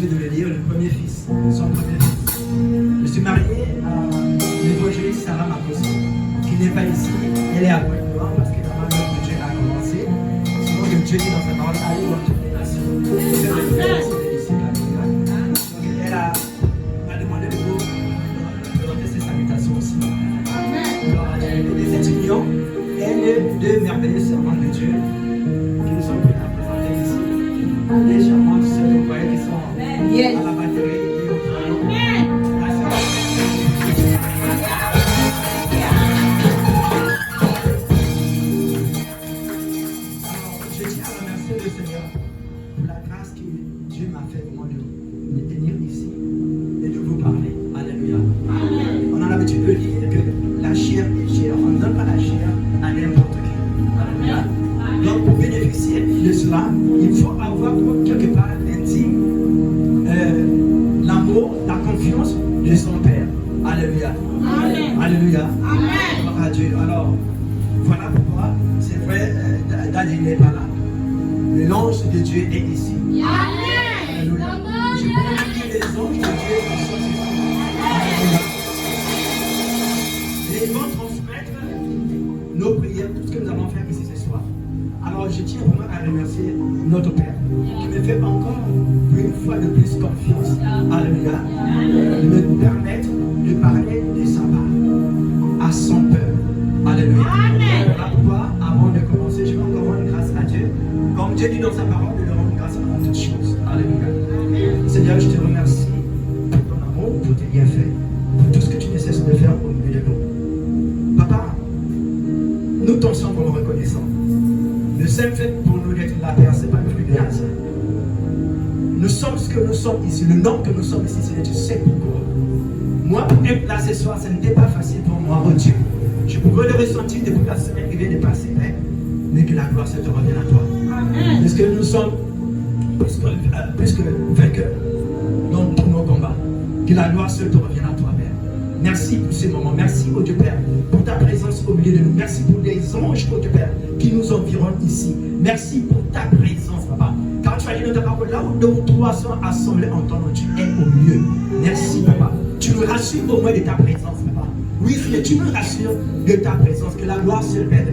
l'habitude de le lire, le premier fils, son premier fils. Je suis marié à l'évangéliste Sarah Marcosi, qui n'est pas ici. Elle est à Pointe-Noire parce que la main de Dieu a commencé. Sinon, que Dieu dit dans sa parole, allez dans toutes les nations. Elle a demandé de vous présenter ses salutations aussi. Alors, les étudiants et les deux merveilleux servants de Dieu qui nous sont venus à présenter ici. Les charmantes sœurs, vous voyez, qui sont à la batterie et au piano. Je tiens à remercier le Seigneur pour la grâce que Dieu m'a fait de me tenir ici et de vous parler. Alléluia. On a l'habitude de dire que la chair est chère. On ne donne pas la chair à n'importe qui. Alléluia. Donc pour bénéficier de cela, il faut avoir quelque part l'intime, l'amour, la confiance de son Père. Alléluia. Amen. Alléluia. Amen. À Dieu. Alors, voilà pourquoi, c'est vrai, Daniel n'est pas là. Mais l'ange de Dieu est ici. Amen. Alléluia. Je peux dire les anges de Dieu qui sont ici. Alléluia. Et ils vont transmettre nos prières, tout ce que nous allons faire ici ce soir. Alors je tiens vraiment à remercier notre Père qui me fait encore une fois de plus confiance. Alléluia. De me permettre de parler de sa part à son peuple. Alléluia. Voilà pourquoi, avant de commencer, je vais encore rendre grâce à Dieu. Comme Dieu dit dans sa parole, de lui rendre grâce à toutes choses. Alléluia. Seigneur, je te remercie pour ton amour, pour tes bienfaits, pour tout ce que tu ne cesses de faire au milieu de nous. Papa, nous t'en sommes reconnaissants. Le seul fait pour nous d'être là, Père, ce n'est pas le fruit de hasard. Nous sommes ce que nous sommes ici. Le nom que nous sommes ici, c'est tu sais pourquoi. Moi, pour être là ce soir, ce n'était pas facile pour moi, oh Dieu. Je pouvais le ressentir depuis la semaine qui vient de passer, mais que la gloire se te revienne à toi. Amen. Parce que nous sommes plus que vainqueurs dans tous nos combats. Que la gloire se te revienne à toi, Père. Merci pour ces moments. Merci, oh Dieu Père, pour ta présence au milieu de nous. Merci pour les anges, oh Dieu Père, qui nous environnent ici. Merci pour ta présence, Papa. Car tu as dit dans ta parole, là où deux ou trois sont assemblés en ton nom, tu es au milieu. Merci, Papa. Tu me rassures au moins de ta présence, Papa. Oui, Seigneur, tu me rassures de ta présence. Que la gloire sur le Père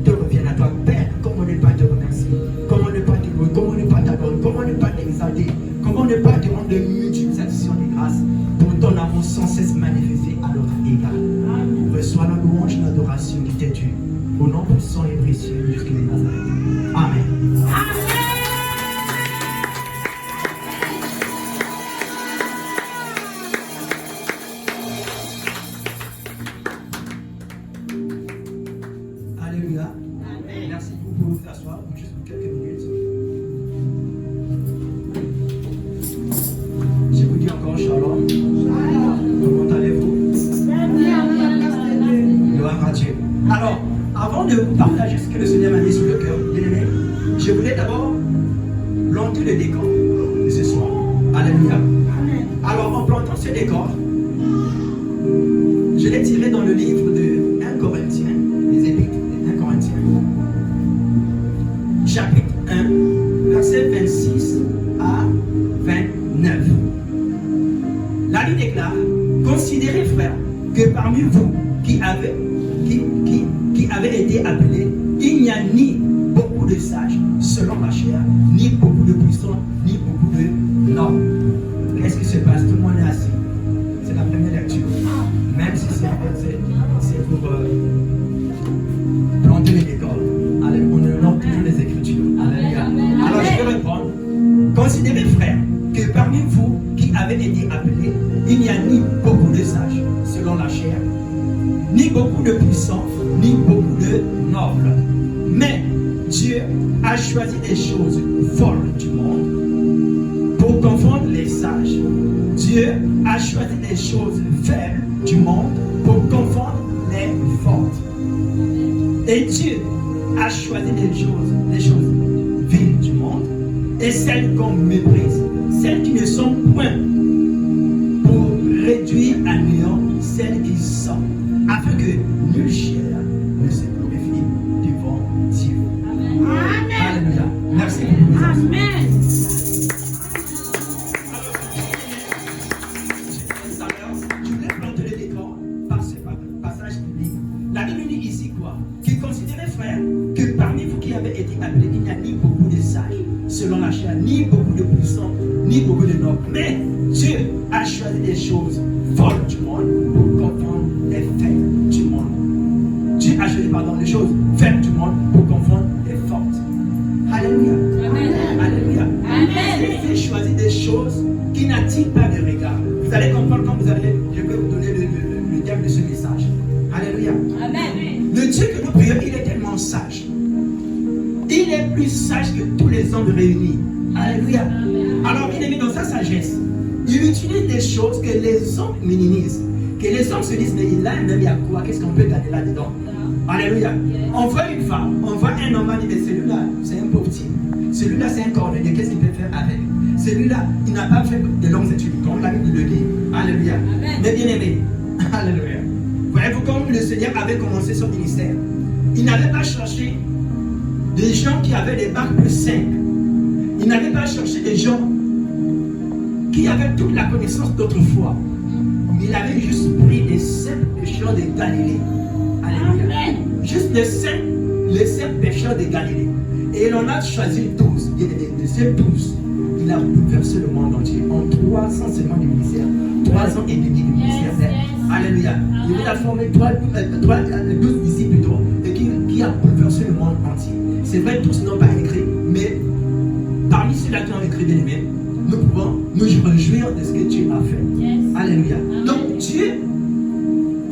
te revienne à toi. Père, comment ne pas te remercier? Comment ne pas te louer? Comment ne pas t'adorer? Comment ne pas t'exalter? Comment ne pas te rendre de multiples actions de grâce pour ton amour sans cesse manifesté à notre égard? Reçois la louange et l'adoration qui t'est due. Au nom puissant et précieux de Jésus de Nazareth. Amen. Alléluia. Merci pour vous asseoir juste pour quelques minutes. Je vous dis encore shalom. Comment allez-vous? Gloire à Dieu. Alors, avant de partager ce que le Seigneur m'a mis sur le cœur, bien-aimé, je voulais d'abord planter le décor de ce soir. Alléluia. Alors, en plantant ce décor, je l'ai tiré dans le livre de 1 Corinthiens, les épîtres de 1 Corinthiens, chapitre 1, verset 26 à 29. La Bible déclare: considérez, frères, que parmi vous qui avez été appelés, il n'y a ni beaucoup de sages selon la chair, ni beaucoup de puissants, ni beaucoup de nobles. Qu'est-ce qui se passe? Tout le monde est assis. C'est la première lecture. Même si c'est pour planter les décors. Allez, on note toujours les Écritures. Alléluia. Alors je vais répondre. Considérez, frères, que parmi vous qui avez été appelés, il n'y a ni beaucoup de sages selon la chair, ni beaucoup de puissants, ni beaucoup de nobles. Mais Dieu a choisi des choses folles du monde pour confondre les sages. Dieu a choisi des choses faibles du monde pour confondre les fortes. Et Dieu a choisi des choses viles du monde et celles qu'on méprise, celles qui ne sont point, pour réduire à néant celles qui sont, afin que nulle chair ne se glorifie devant Dieu. Amen. Alléluia. Merci. Amen. Alors, venu ici quoi? Qui considérait, frère, que parmi vous qui avez été appelés, il n'y a ni beaucoup de sages selon la chair, ni beaucoup de puissants, ni beaucoup de nobles. Mais Dieu a choisi des choses folles du monde pour confondre les faibles du monde. Dieu a choisi, pardon, les choses faibles du monde pour confondre les fortes. Alléluia. Amen. Alléluia. Amen. Dieu fait choisir des choses qui n'attirent pas de regard. Vous allez comprendre quand vous allez, je vais vous donner le thème de ce message. Alléluia. Amen. Le Dieu que nous prions, il est tellement sage. Il est plus sage que tous les hommes réunis. Alléluia. Alors, bien aimé, dans sa sagesse, il utilise des choses que les hommes minimisent. Que les hommes se disent, mais là, même il y a quoi? Qu'est-ce qu'on peut gagner là-dedans? Alléluia. On voit une femme, on voit un homme, on dit, mais celui-là, c'est un pauvre type. Celui-là, c'est un cordonnier. Qu'est-ce qu'il peut faire avec? Celui-là, il n'a pas fait de longues études. Comme la Bible le dit. Alléluia. Mais bien aimé, alléluia. Voyez-vous, comme le Seigneur avait commencé son ministère, il n'avait pas cherché des gens qui avaient des bacs plus 5. Il n'avait pas cherché des gens qui avaient toute la connaissance d'autrefois. Il avait juste pris les 7 pécheurs de Galilée. Alléluia. Juste les 7 pécheurs de Galilée. Et l'on a choisi 12. Et de ces 12, il a bouleversé le monde entier en 3 ans seulement du ministère. 3 ans et demi du ministère. Alléluia. Il a formé 12 disciples plutôt, et qui a bouleversé le monde entier. C'est vrai, tous n'ont pas écrit, mais parmi ceux-là qui ont écrit, bien aimé, nous pouvons nous réjouir de ce que Dieu a fait. Yes. Alléluia. Donc Dieu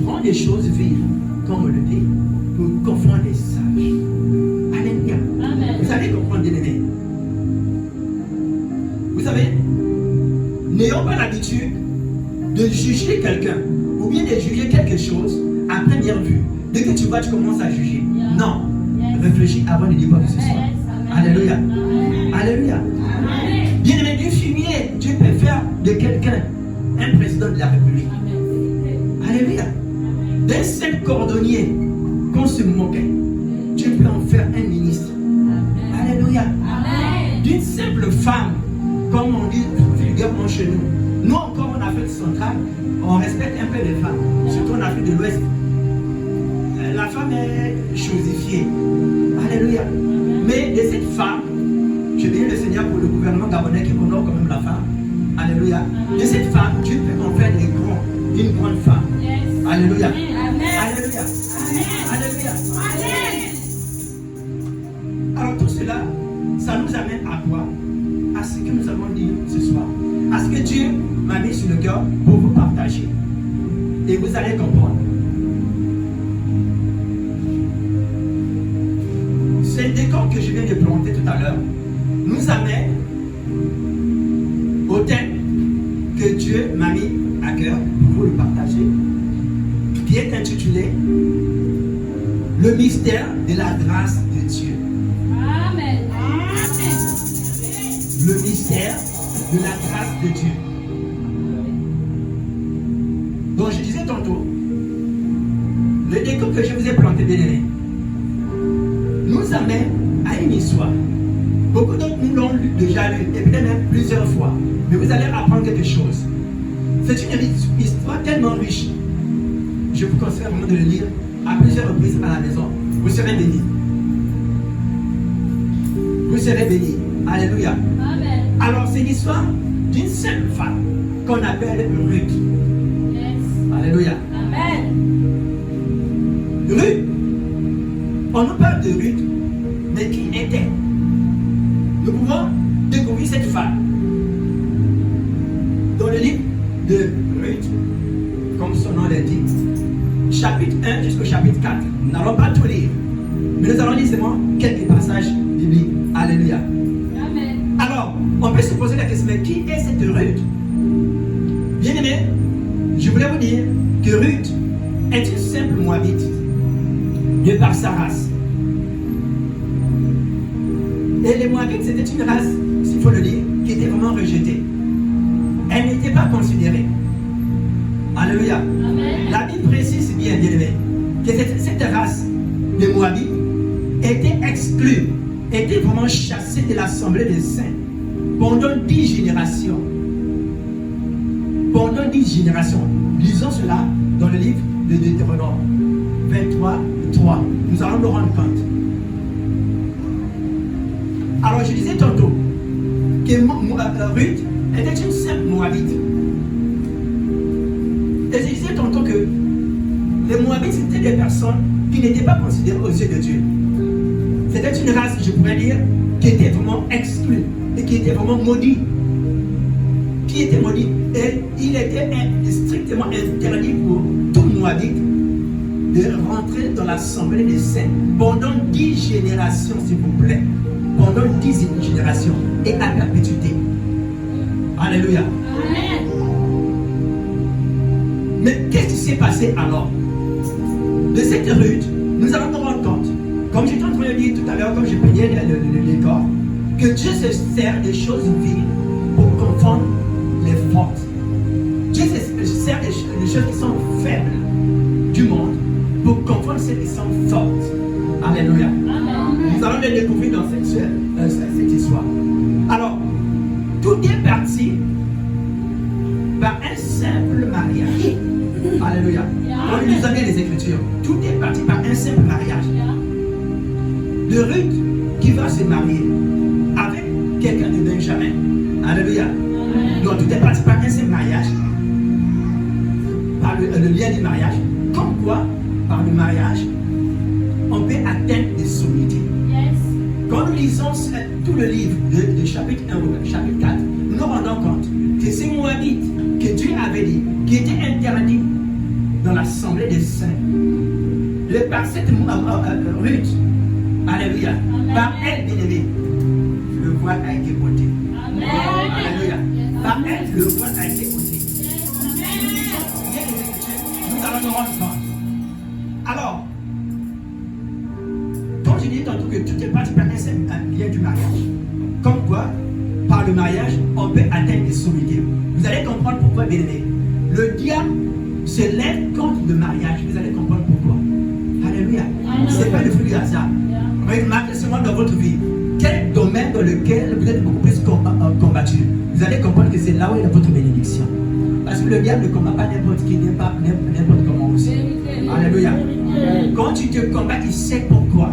prend les choses vives, comme on le dit, pour confondre les sages. Alléluia. Amen. Vous allez comprendre, bien aimé. Vous savez, n'ayons pas l'habitude de juger quelqu'un ou bien de juger quelque chose à première vue. Dès que tu vois, tu commences à juger. Yeah. Non. Yes. Réfléchis avant de dire quoi que ce soit. Yes. Alléluia. Amen. Alléluia. Amen. Bien aimé, du fumier, Dieu peut faire de quelqu'un un président de la République. Amen. Alléluia. D'un seul cordonnier qu'on se moquait, Dieu peut en faire un ministre. Alléluia. Amen. D'une simple femme, comme on dit vulgairement chez nous. Nous encore en Afrique centrale, on respecte un peu les femmes, surtout en Afrique de l'Ouest. La femme est chosifiée. Alléluia. Mais de cette femme, je bénis le Seigneur pour le gouvernement gabonais qui honore quand même la femme. Alléluia. De cette femme, Dieu peut en faire une grande femme. Yes. Alléluia. Amen. Alléluia. Alléluia. Amen. Alors tout cela, ça nous amène à quoi? À ce que nous avons dit ce soir. À ce que Dieu m'a mis sur le cœur pour vous partager. Et vous allez comprendre. C'est le décor que je viens de planter tout à l'heure nous amène au thème que Dieu m'a mis à cœur pour vous le partager, qui est intitulé Le mystère de la grâce de Dieu. Amen. Le mystère de la grâce de Dieu. Donc je disais tantôt, le décor que je vous ai planté, bien aimé, nous amène à une histoire. Beaucoup d'entre nous l'ont déjà lu, et peut-être même plusieurs fois. Mais vous allez apprendre quelque chose. C'est une histoire tellement riche. Je vous conseille vraiment de le lire à plusieurs reprises à la maison. Vous serez bénis. Vous serez bénis. Alléluia. Amen. Alors, c'est l'histoire d'une seule femme qu'on appelle Ruth. Yes. Alléluia. Amen. Ruth, on nous parle de Ruth, mais qui était? Nous pouvons découvrir cette femme dans le livre de Ruth, comme son nom l'indique, chapitre 1 jusqu'au chapitre 4. Nous n'allons pas tout lire, mais nous allons lire seulement quelques passages bibliques. Alléluia. Amen. Alors, on peut se poser la question, mais qui est cette Ruth? Bien aimé, je voulais vous dire que Ruth est une simple Moabite, de par sa race. Et les Moabites, c'était une race, s'il faut le dire, qui était vraiment rejetée. Elle n'était pas considérée. Alléluia. Amen. La Bible précise bien, bien aimé, que cette race de Moabites était exclue, était vraiment chassée de l'assemblée des saints pendant 10 générations. Pendant 10 générations. Lisons cela dans le livre de Deutéronome 23, 3, nous allons nous rendre compte. Alors je disais tantôt que Ruth était une simple Moabite. Et je disais tantôt que les Moabites étaient des personnes qui n'étaient pas considérées aux yeux de Dieu. C'était une race, je pourrais dire, qui était vraiment exclue et qui était vraiment maudite. Qui était maudit. Et il était strictement interdit pour tout Moabite de rentrer dans l'assemblée des saints pendant 10 générations, s'il vous plaît. Pendant 10 générations et à perpétuité. Alléluia. Amen. Mais qu'est-ce qui s'est passé alors? De cette Ruth, nous allons nous rendre compte, comme j'étais en train de dire tout à l'heure, quand je peignais le décor, que Dieu se sert des choses viles pour confondre les fortes. Dieu se sert des choses qui sont faibles du monde pour confondre celles qui sont fortes. Alléluia. Nous allons les découvrir dans cette histoire. Alors, tout est parti par un simple mariage. Alléluia. On nous a bien les Écritures. Tout est parti par un simple mariage. De Ruth qui va se marier avec quelqu'un de Benjamin. Alléluia. Donc tout est parti par un simple mariage. Par le lien du mariage. Comme quoi, par le mariage, on peut atteindre des sommités. Quand nous lisons tout le livre de chapitre 1 au chapitre 4, nous nous rendons compte que ces Moabites que Dieu avait dit, qui étaient interdits dans l'assemblée des saints, par cette Ruth, alléluia, par elle, bien-aimée, le voile a été ôté. Alléluia. Par elle, le voile a été ôté. Nous allons nous rendre compte. Alors, comme je disais tantôt que tout est parti par un lien du mariage. Comme quoi, par le mariage, on peut atteindre des sommités. Vous allez comprendre pourquoi, bien-aimé. Le diable se lève contre le mariage. Vous allez comprendre pourquoi. Alléluia. Ce n'est pas le fruit du hasard. Remarquez seulement dans votre vie. Quel domaine dans lequel vous êtes beaucoup plus combattu. Vous allez comprendre que c'est là où il y a votre bénédiction. Parce que le diable ne combat pas n'importe qui, n'importe comment aussi. Alléluia. Quand tu te combats, il sait pourquoi.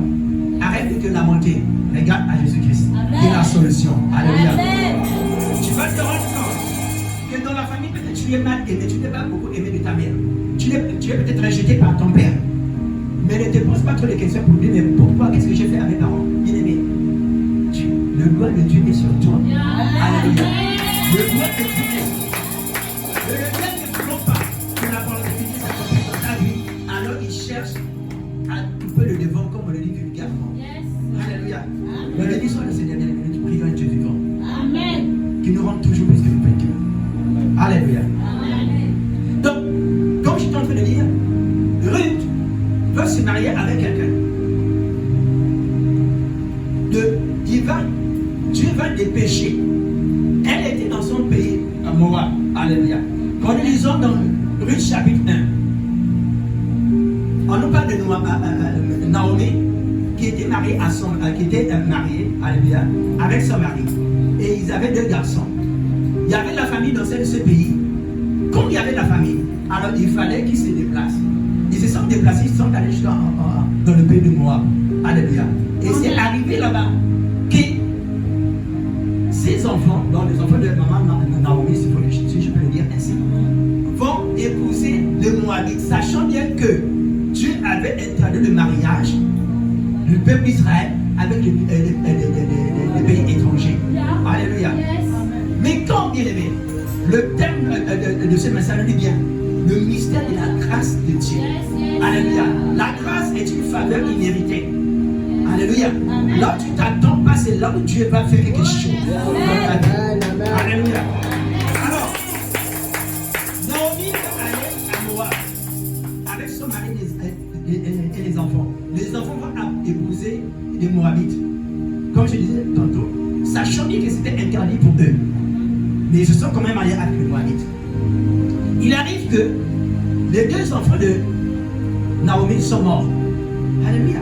Arrête de te lamenter. Regarde à Jésus-Christ. Il est la solution. Alléluia. Tu vas te rendre compte que dans la famille, peut-être tu es mal aimé. Tu n'es pas beaucoup aimé de ta mère. Tu es peut-être rejeté par ton père. Mais ne te pose pas trop de questions pour dire, mais pourquoi, qu'est-ce que j'ai fait à mes parents? Bien-aimé, le doigt de Dieu est sur toi. Alléluia. Le doigt de Dieu est sur toi. Le diable ne voulons pas que la volonté de Dieu s'accomplit dans ta vie. Alors il cherche à couper le devant, comme on le dit vulgairement. Alléluia. Le béni soit le Seigneur, bien-aimé, nous prions un Dieu vivant. Amen. Qui nous rend toujours plus que nous vainqueurs. Alléluia. Donc, comme je suis en train de dire, Ruth va se marier avec quelqu'un. Dieu va dépêcher. Elle était dans son pays, à Moab. Alléluia. Quand nous lisons dans Ruth chapitre 1, on nous parle de Naomi, qui était mariée alléluia, avec son mari. Et ils avaient 2 garçons. Il y avait la famille dans ce pays. Comme il y avait la famille, alors il fallait qu'ils se déplacent. Ils se sont déplacés, ils sont allés dans le pays de Moab. Alléluia. Et c'est arrivé là-bas que ces enfants, donc les enfants de maman Naomi, si je peux le dire ainsi, vont épouser le Moabite, sachant bien que Dieu avait interdit le mariage du peuple d'Israël avec les pays étrangers. Alléluia. Mais quand, bien aimé, le thème de ce message dit bien, le mystère de la grâce de Dieu. Alléluia. La grâce est une faveur imméritée. Alléluia. Là où tu t'attends pas, c'est là où Dieu va faire quelque chose. Alléluia. Alors, Naomi va aller à Moab avec son mari et les enfants. Les enfants vont épouser des Moabites. Comme je disais tantôt, sachant bien que c'était interdit pour eux. Mais ils se sont quand même mariés avec les Moabites. Il arrive que les 2 enfants de Naomi sont morts. Alléluia.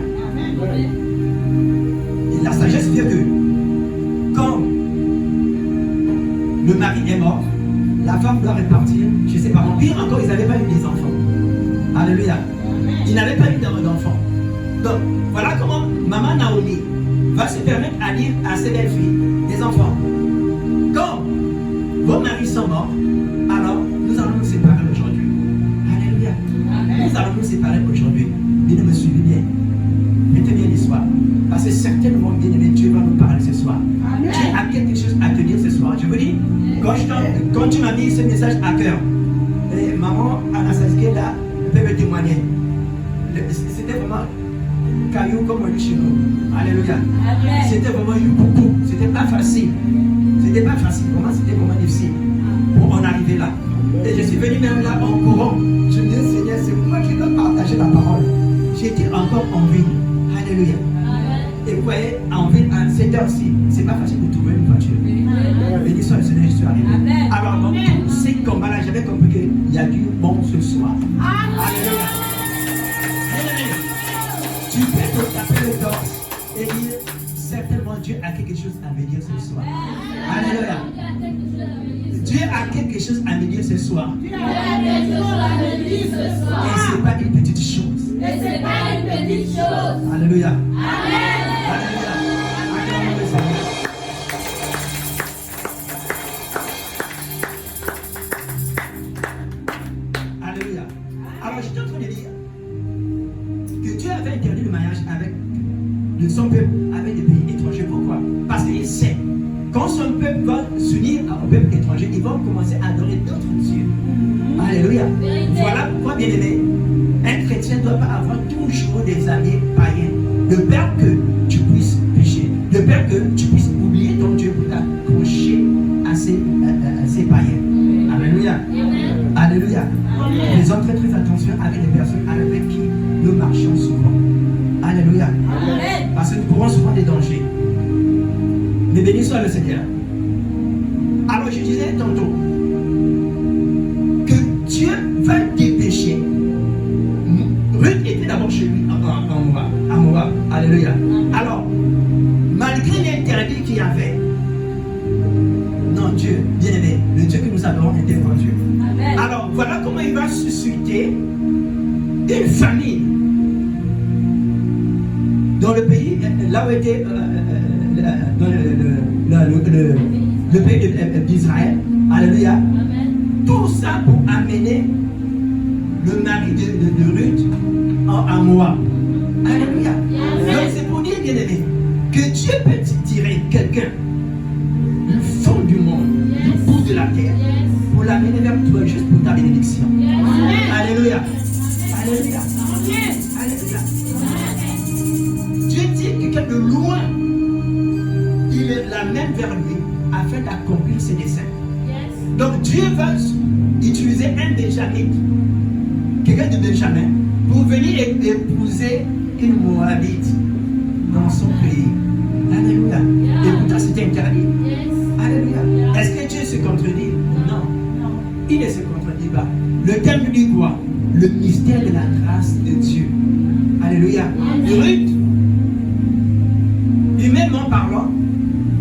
Et la sagesse vient que quand le mari est mort, la femme doit repartir chez ses parents. Pire encore, ils n'avaient pas eu des enfants. Alléluia. Ils n'avaient pas eu d'enfants. Donc, voilà comment maman Naomi va se permettre à dire à ses belles-filles, des enfants, quand vos maris sont morts, alors nous allons nous séparer aujourd'hui. Alléluia. Nous allons nous séparer aujourd'hui. Bien, me suivez bien. Mettez bien l'histoire. Parce que certainement, bien aimé, Dieu va nous parler ce soir. Dieu a quelque chose à te dire ce soir. Je vous dis, quand tu m'as mis ce message à cœur, et maman Anastasia là, peut me témoigner. C'était vraiment caillou comme on dit chez nous. Alléluia. C'était vraiment beaucoup. C'était pas facile. C'était pas facile. Vraiment, c'était vraiment difficile pour en arriver là. Et je suis venu même là en courant. Je me dis, Seigneur, c'est moi qui dois partager la parole. J'étais encore en vie. Alléluia. Et vous voyez, en ville, à cette heure-ci, c'est pas facile de trouver une voiture. Béni soit le Seigneur, je suis arrivé. Alors, dans tous ces combats-là, j'avais compris qu'il y a du bon ce soir. Alléluia. Tu peux te taper le torse et dire, certainement Dieu a quelque chose à me dire ce soir. Alléluia. Dieu a quelque chose à me dire ce soir. Et ce n'est pas une petite chose. Alléluia. Alléluia. Alléluia. Alors, je suis en train de dire que Dieu avait interdit le mariage avec de son peuple avec des pays étrangers. Pourquoi? Parce qu'il sait, quand son peuple va s'unir au peuple étranger, ils vont commencer à adorer d'autres dieux. Alléluia. Voilà pourquoi, bien aimé, un chrétien ne doit pas avoir toujours des amis païens. De peur que tu puisses pécher, de peur que tu puisses oublier ton Dieu pour t'accrocher à ces païens. Alléluia. Alléluia. Faisons très très attention avec les personnes avec qui nous marchons souvent. Alléluia. Parce que nous courons souvent des dangers. Mais béni soit le Seigneur. Alors je disais tantôt que Dieu va dépêcher. Ruth était d'abord chez lui à Moab. Alléluia. Alors, malgré l'interdit qu'il y avait, non, Dieu, bien aimé, le Dieu que nous adorons est un grand Dieu. Alors, voilà comment il va susciter une famille dans le pays, là où était le pays d'Israël. Alléluia. Tout ça pour amener le mari de Ruth à Moab. Alléluia. Donc c'est pour dire, bien aimé, que Dieu peut tirer quelqu'un du fond du monde, du bout de la terre, pour l'amener vers toi juste pour ta bénédiction. Alléluia. Alléluia. Alléluia. Dieu dit que quelqu'un de loin, il l'amène vers lui afin d'accomplir ses desseins. Donc Dieu va utiliser un Benjamite, quelqu'un de Benjamin, pour venir épouser une Moabite dans son pays. Alléluia. Et pourtant c'était interdit. Alléluia. Est-ce que Dieu se contredit? Non. Il ne se contredit pas. Le thème dit quoi? Le mystère de la grâce de Dieu. Alléluia. Ruth, humainement parlant,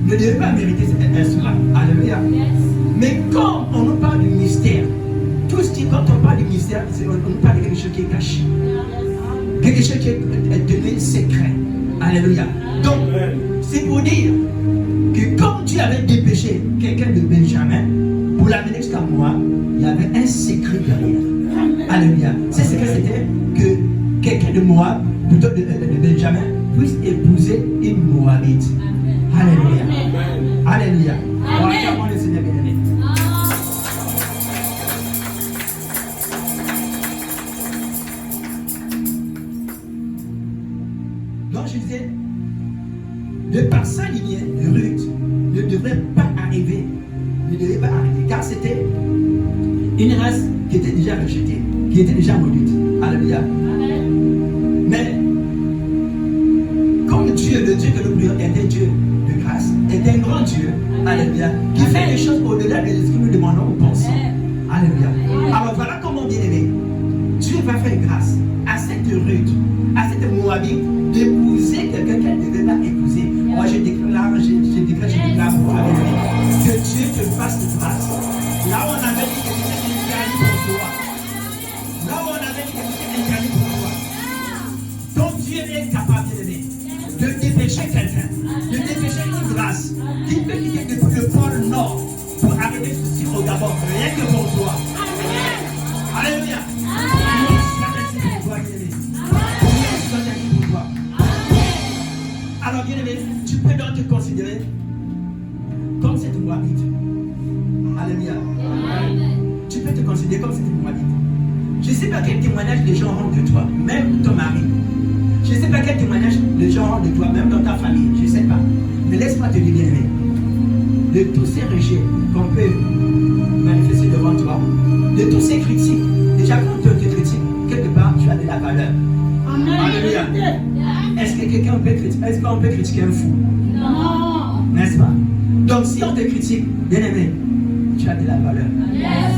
ne devait pas mériter cela. Alléluia. Mais quand on nous parle du mystère, tout ce qui, quand on parle du mystère, on nous parle de quelque chose qui est caché. Quelque chose qui est devenu secret. Alléluia. Donc, c'est pour dire que comme Dieu avait dépêché quelqu'un de Benjamin pour l'amener jusqu'à moi, il y avait un secret derrière. Alléluia. Ce secret, c'était que quelqu'un de Moab, plutôt de Benjamin, puisse épouser une Moabite. Alléluia. Alléluia. Voilà le Seigneur bien-aimé. Donc je disais, de par sa lignée, Ruth ne devrait pas arriver. Ne devait pas arriver. Car c'était une race qui était déjà rejetée, qui était déjà maudite. Alléluia. Mais comme Dieu, le Dieu que nous prions, est un Dieu de grâce, est un grand Dieu, alléluia, qui fait des choses au-delà de ce que nous demandons ou pensons. Alléluia. Alors voilà comment, bien aimé, Dieu va faire grâce à cette Ruth, à cette Moabite, d'épouser quelqu'un qu'elle ne devait pas épouser. Moi je déclare, que Dieu te fasse grâce. Là où on avait dit que c'était interdit pour toi, là où on avait dit que c'était interdit pour toi, ton Dieu Dieu est capable, bien-aimé, de dépêcher quelqu'un, de dépêcher une grâce qui peut quitter depuis le pôle Nord pour arriver ici au Gabon, rien que pour toi. Alléluia. Alors, bien-aimé, tu peux donc te considérer comme cette Moabite. Alléluia. Tu peux te considérer comme cette Moabite. Je ne sais pas quel témoignage les gens rendent de toi, même ton mari. Je ne sais pas quel témoignage les gens rendent de toi, même dans ta famille. Je ne sais pas. Mais laisse-moi te dire, bien-aimé, de tous ces rejets qu'on peut manifester devant toi, de tous ces critiques, déjà quand on te critique, quelque part, tu as de la valeur. Alléluia. Est-ce que quelqu'un peut critiquer? Est-ce qu'on peut critiquer un fou? Non. N'est-ce pas? Donc si on te critique, bien-aimé, tu as de la valeur. Yes.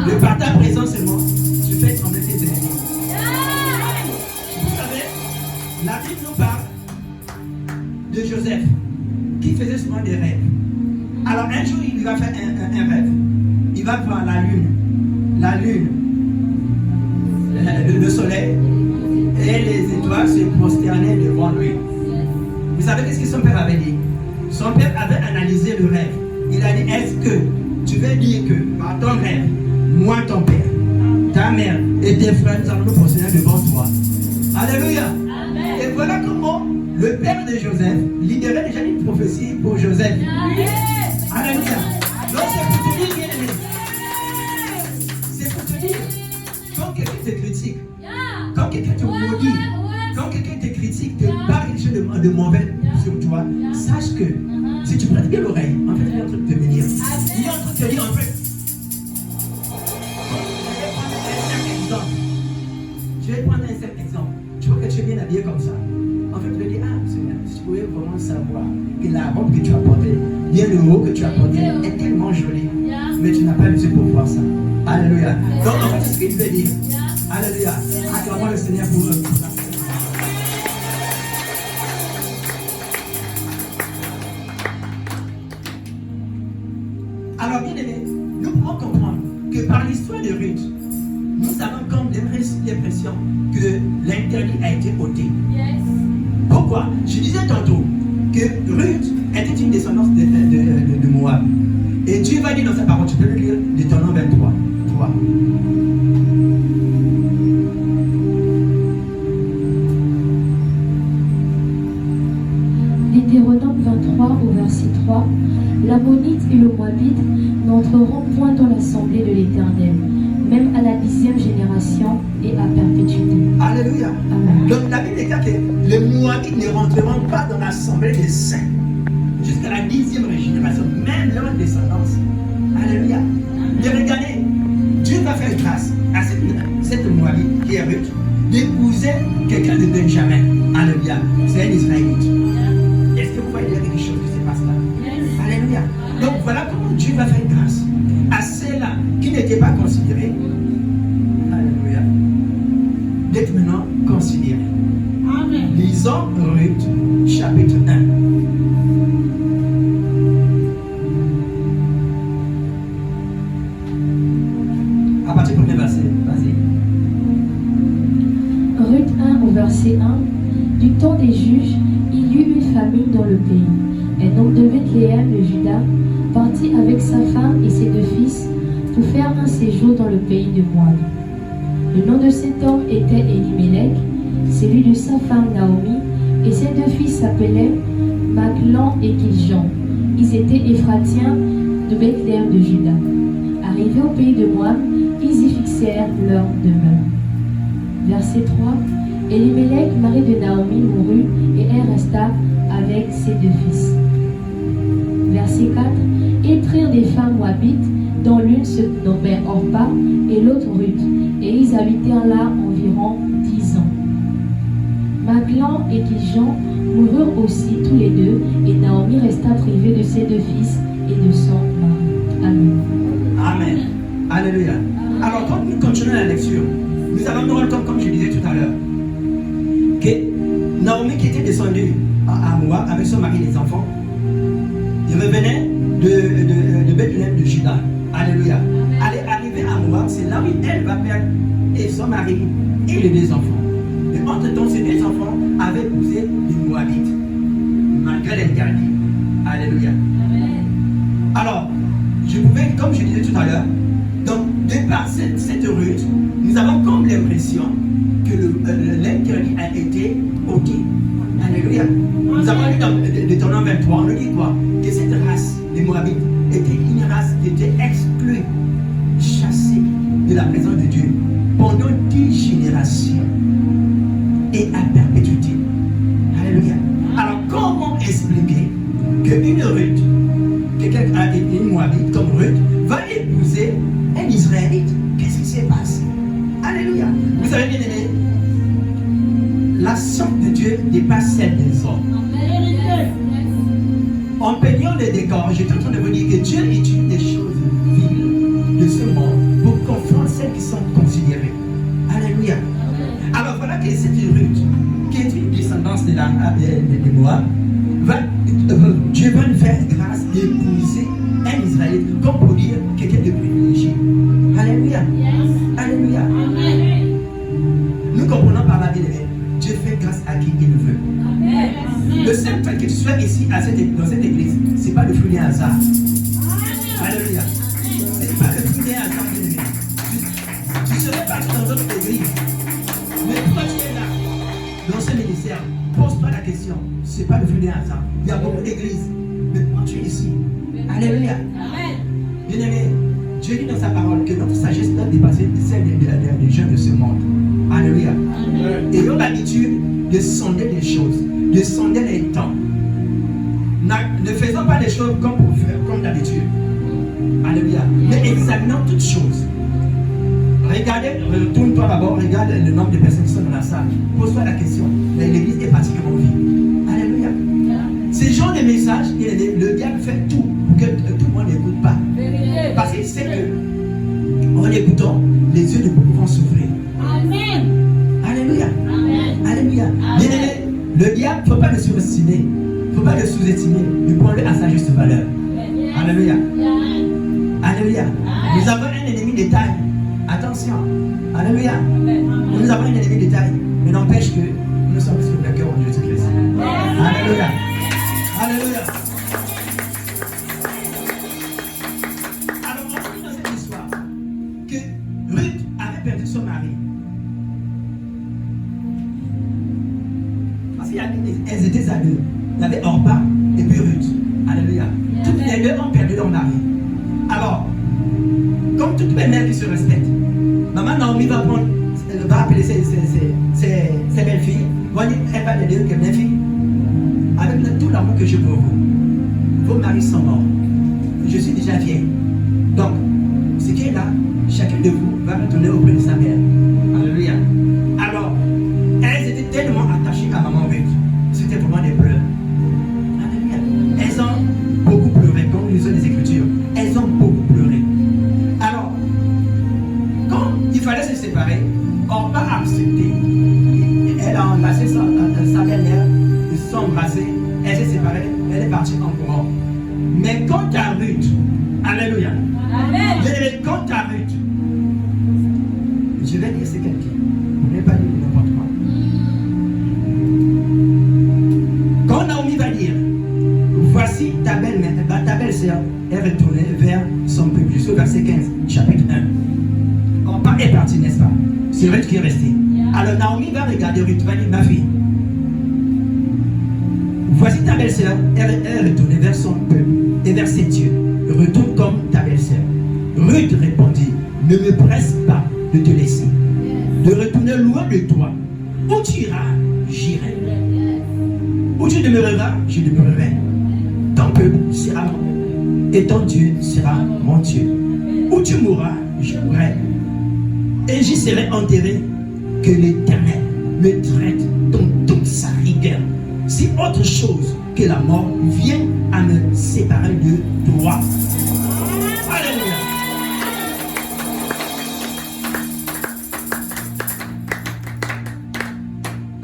De par ta présence seulement, tu fais trembler tes ennemis. Vous savez, la Bible nous parle de Joseph, qui faisait souvent des rêves. Alors un jour, il va faire un rêve. Il va voir la lune, le soleil et les étoiles se prosternaient devant lui. Vous savez ce que son père avait dit? Son père avait analysé le rêve. Il a dit, est-ce que tu veux dire que par ton rêve, moi ton père, ta mère et tes frères, nous allons nous prosterner devant toi? Alléluia. Amen. Et voilà comment le père de Joseph libérait déjà une prophétie pour Joseph. Amen. Alléluia. Donc c'est pour te dire, bien-aimé. C'est pour te dire, quand quelqu'un te critique, quand quelqu'un te maudit, quand quelqu'un te critique, te parle quelque chose de mauvais sur toi, sache que si tu prêtes bien l'oreille, en fait, il est en train de te bénir. Il est en train de te dire, en fait, je vais prendre un simple exemple. Tu vois que tu es bien habillé comme ça. En fait, tu te dis, ah, Seigneur, si tu pouvais vraiment savoir que la robe que tu as portée, bien le haut que tu as porté, est tellement jolie. Mais tu n'as pas l'habitude pour voir ça. Alléluia. Donc, en fait, c'est ce qu'il veut dire. Alléluia. Acclamons le Seigneur pour ça. Alors, bien aimé, nous pouvons comprendre que par l'histoire de Ruth, nous avons comme l'impression que l'interdit a été ôté. Yes. Pourquoi? Je disais tantôt que Ruth était une descendance de Moab. Et Dieu va dire dans sa parole, tu peux le lire, Deutéronome 23. 3. Deutéronome 23 au verset 3. L'Ammonite et le Moabite n'entreront point dans l'assemblée de l'Éternel, même à la 10e génération et à perpétuité. Alléluia. Amen. Donc la Bible déclare que les Moabites ne rentreront pas dans l'assemblée des saints jusqu'à la 10e génération, même leur descendance. Alléluia. Mais regardez, Dieu va faire grâce à cette Moabite qui est Ruth d'épouser quelqu'un de Benjamin. Alléluia. C'est un Israélite. Est-ce que vous voyez quelque chose qui se passe là? Yes. Alléluia. Donc voilà comment Dieu va faire grâce à ceux-là qui n'étaient pas considérés. Alléluia. D'être maintenant considérés. Amen. Lisons Ruth, chapitre 1. À partir du premier verset, vas-y. Ruth 1 au verset 1. Du temps des juges, il y eut une famine dans le pays. Un homme de Bethléem de Juda partit avec sa femme et ses 2 fils pour faire un séjour dans le pays de Moab. Le nom de cet homme était Elimelech, celui de sa femme Naomi, et ses 2 fils s'appelaient Maclan et Kiljan. Ils étaient Éphratiens de Bethléem de Juda. Arrivés au pays de Moab, ils y fixèrent leur demeure. Verset 3. Elimelech, mari de Naomi, mourut et elle resta avec ses 2 fils. Verset 4. Ils prirent des femmes moabites, dont l'une se nommait Orpa et l'autre Ruth, et ils habitèrent là environ 10 ans. Maclan et Kiljan moururent aussi tous les 2, et Naomi resta privée de ses 2 fils et de son mari. Amen. Amen. Alléluia. Alors, quand nous continuons la lecture, nous allons nous rendre compte, comme je disais tout à l'heure, que Naomi, qui était descendue à Moab avec son mari et les enfants, il revenait de Bethléem de Juda. Alléluia. Elle est arrivée à Moab, c'est là où elle va perdre et son mari et les 2 enfants. Mais entre-temps, ces 2 enfants épouser les Moabites, malgré l'interdit. Alléluia. Alors, je pouvais, comme je disais tout à l'heure, donc, de par cette Ruth, nous avons comme l'impression que l'interdit a été ôté. Alléluia. Nous avons lu dans Deutéronome 23, on nous dit quoi? Que cette race, les Moabites, était une race qui était exclue, chassée de la présence de Dieu pendant 10 générations et à perpétuité. Alléluia. Alors, comment expliquer qu'une Ruth, quelqu'un a une Moabite comme Ruth, va épouser un Israélite? Qu'est-ce qui se passe? Alléluia. Vous savez bien aimé, l'action de Dieu dépasse celle des hommes. En peignant les décors, j'étais en train de vous dire que Dieu utilise des choses viles de ce monde pour confondre celles qui sont considérées. Alléluia. Alors voilà que cette Ruth, qui est une descendance de Moab, Dieu va nous faire grâce d'épouser un Israélite, comme pour dire quelqu'un de privilégié. Alléluia. Alléluia. Nous comprenons par la Bible, Dieu fait grâce à qui il veut. Le simple fait que tu sois ici dans cette église, ce n'est pas le fruit d'un hasard. Alléluia. Ce n'est pas le fruit d'un hasard. Tu serais parti dans d'autres églises. Mais toi tu es là, dans ce ministère, pose-toi la question. Ce n'est pas le fruit d'un hasard. Il y a beaucoup d'églises. Mais pourquoi tu es ici? Alléluia. Bien aimé, Dieu dit dans sa parole que notre sagesse doit dépasser celle des gens de ce monde. Alléluia. Ayons l'habitude de sonder les choses, de sonder les temps. Ne faisons pas les choses comme d'habitude. Alléluia. Mais examinons toutes choses. Regardez, retourne-toi d'abord, regarde le nombre de personnes qui sont dans la salle. Pose-toi la question. L'église est partie comment vit. Alléluia. Ces genres de messages, le diable fait tout pour que tout le monde n'écoute pas. Parce qu'il sait que en écoutant, les yeux de beaucoup vont s'ouvrir. Amen. Alléluia. Amen. Alléluia. Bien aimé, le diable, il ne faut pas le surestimer. Il ne faut pas le sous-estimer. Mais prends-le à sa juste valeur. Alléluia. Alléluia. Nous avons un ennemi de taille. Attention. Alléluia. Nous avons un ennemi de taille. Mais n'empêche que nous sommes sur le cœur de Jésus-Christ. Alléluia. Alléluia. Alors, on dit dans cette histoire que Ruth avait perdu son mari. Parce qu'elles étaient à deux. Il y avait Orpa et puis Ruth. Alléluia. Toutes les deux ont perdu leur mari. Alors, comme toutes les mères qui se respectent, maman Naomi va appeler ses belles-filles. Elle va les dire que mes filles, avec tout l'amour que j'ai pour vous, vos maris sont morts. Je suis déjà vieille. Donc, ce qui est là, chacun de vous va retourner auprès de sa mère. Alléluia. Alors, elles étaient tellement attachées à maman Ruth. C'était vraiment des pleurs. Alléluia. Elles ont beaucoup pleuré, comme nous lisons les Écritures. Elles ont beaucoup pleuré. Alors, quand il fallait se séparer, on n'a pas accepté. Elle a embrassé sa belle-mère, ils se sont embrassés, elle s'est séparée, elle est partie en courant. Mais quant à Ruth, alléluia. Amen. Quant à Ruth, je vais dire c'est quelqu'un. Vous n'avez pas dit n'importe quoi. Quand Naomi va dire, voici ta belle-mère, ta belle-sœur est retournée vers son peuple, jusqu'au verset 15, chapitre 1. Orpa est parti, n'est-ce pas? C'est Ruth qui est restée. Alors Naomi va regarder Ruth, va dire, ma fille, voici ta belle-sœur, elle est retournée vers son peuple et vers ses dieux. Retourne comme ta belle-sœur. Ruth répondit, ne me presse pas de te laisser, de retourner loin de toi. Où tu iras, j'irai. Où tu demeureras, je demeurerai. Ton peuple sera mon peuple, et ton Dieu sera mon Dieu. Où tu mourras, je mourrai, et j'y serai enterré. Que l'Éternel me traite dans toute sa rigueur. Si autre chose que la mort vient à me séparer de toi. Alléluia.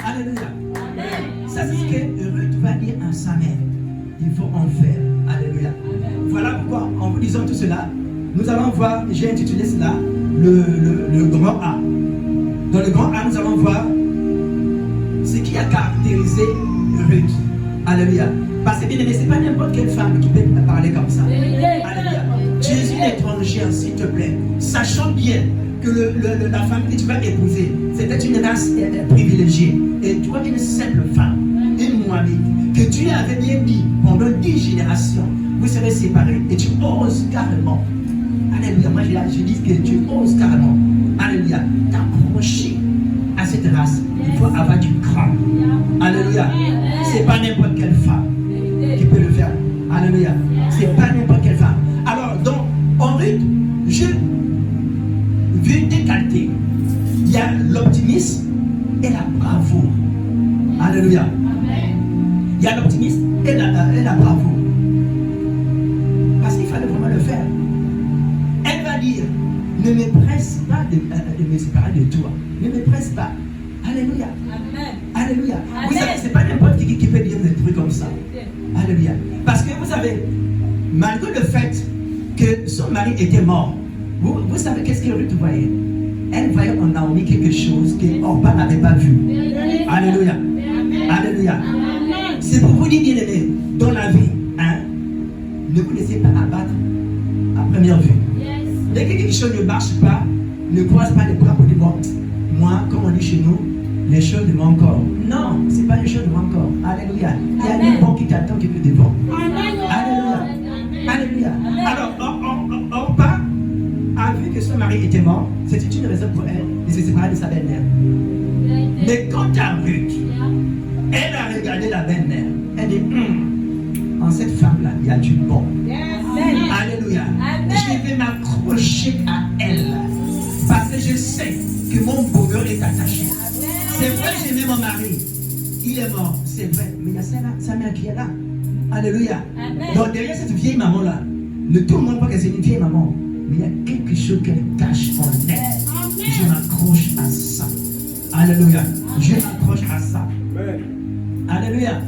Alléluia. Ça c'est ce que Ruth va dire à sa mère. Il faut en faire. Alléluia. Voilà pourquoi, en vous disant tout cela, nous allons voir, j'ai intitulé cela le grand A. Dans le grand A, nous allons voir ce qui a caractérisé Ruth. Alléluia. Parce que bien aimé, ce n'est pas n'importe quelle femme qui peut parler comme ça. Alléluia. Tu es une étrangère, s'il te plaît. Sachant bien que la femme que tu vas épouser, c'était une race privilégiée. Et tu vois, une simple femme, une Moabite, que Dieu avait bien dit pendant 10 générations, vous serez séparés. Et tu oses carrément. Alléluia. Moi, je dis que tu oses carrément. Alléluia. T'approcher à cette race. Il faut avoir du cran. Alléluia. C'est pas n'importe quelle femme qui peut le faire. Alléluia. C'est pas n'importe quelle femme. Alors, donc, en Ruth, je veux décalter. Il y a l'optimisme et la bravoure. Alléluia. Il y a l'optimisme et la bravoure. Parce qu'il fallait vraiment le faire. Elle va dire, ne me presse pas de me séparer de toi. Ne me presse pas. Alléluia. Alléluia. Vous savez, ce n'est pas n'importe qui peut dire des trucs comme ça. Alléluia. Parce que vous savez, malgré le fait que son mari était mort, vous savez qu'est-ce que Ruth voyait? Elle voyait en Naomi quelque chose que Orpa n'avait pas vu. Alléluia. Alléluia. C'est pour vous dire, bien aimé, dans la vie, hein, ne vous laissez pas abattre à première vue. Dès que quelque chose ne marche pas, ne croise pas les bras pour dire, bon, moi, comme on dit chez nous, les choses de mon corps. Non, ce n'est pas les choses de mon corps. Alléluia. Il y a des bons qui t'attendent qui te devant. Alléluia. Alléluia. Alors, Orpa a vu que son mari était mort. C'était une raison pour elle de se séparer de sa belle-mère. Mais quant à Ruth, elle a regardé la belle-mère. Elle dit, en cette femme-là, il y a du bon. Alléluia. Je vais m'accrocher à elle. Parce que je sais que mon bonheur est attaché. C'est vrai, j'aimais mon mari. Il est mort, c'est vrai. Mais il y a sa mère qui est là. Alléluia. Donc derrière cette vieille maman-là, tout le monde croit que c'est une vieille maman. Mais il y a quelque chose qu'elle cache en elle. Je m'accroche à ça. Alléluia. Je m'accroche à ça. Alléluia.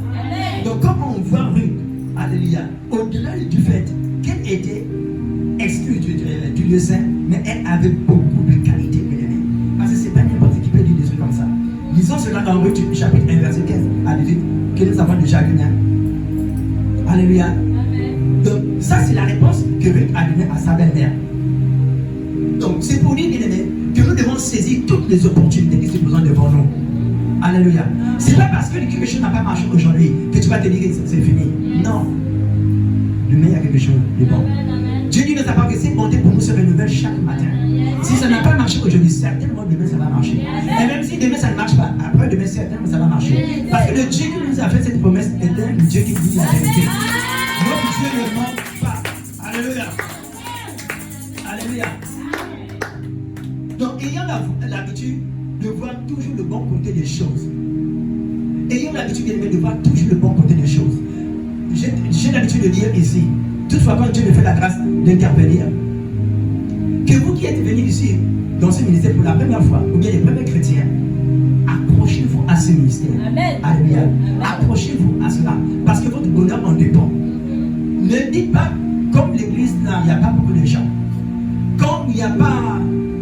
Donc comme on voit Ruth, alléluia, au-delà du fait qu'elle était exclue du lieu saint, mais elle avait beaucoup de qualités. Parce que ce n'est pas n'importe qui peut dire des trucs comme ça. Lisons cela dans Ruth chapitre 1 verset 15 à 18 que nous avons déjà lu. Alléluia. Donc ça c'est la réponse que Ruth a donnée à sa belle-mère. Donc c'est pour dire, bien aimé, que nous devons saisir toutes les opportunités qui se présentent devant nous. Alléluia. C'est pas parce que quelque chose n'a pas marché aujourd'hui que tu vas te dire que c'est fini. Non. Demain il y a quelque chose de bon. Dieu dit de sa part que ses bontés pour nous se renouvellent chaque matin. Si ça n'a pas marché aujourd'hui, certainement demain ça va marcher. Et même si demain ça ne marche pas, après demain certainement ça va marcher. Parce que le Dieu qui nous a fait cette promesse est un Dieu qui dit la vérité. Notre Dieu ne ment pas. Alléluia. Alléluia. Donc ayant l'habitude de voir toujours le bon côté des choses. Ayant l'habitude de voir toujours le bon côté des choses. J'ai l'habitude de dire ici, toutefois quand Dieu me fait la grâce d'intervenir, que vous qui êtes venus ici dans ce ministère pour la première fois, ou bien les premiers chrétiens, accrochez-vous à ce ministère. Amen. Alléluia. Accrochez-vous à cela, parce que votre bonheur en dépend. Ne dites pas, comme l'église, il n'y a pas beaucoup de gens. Comme il n'y a pas,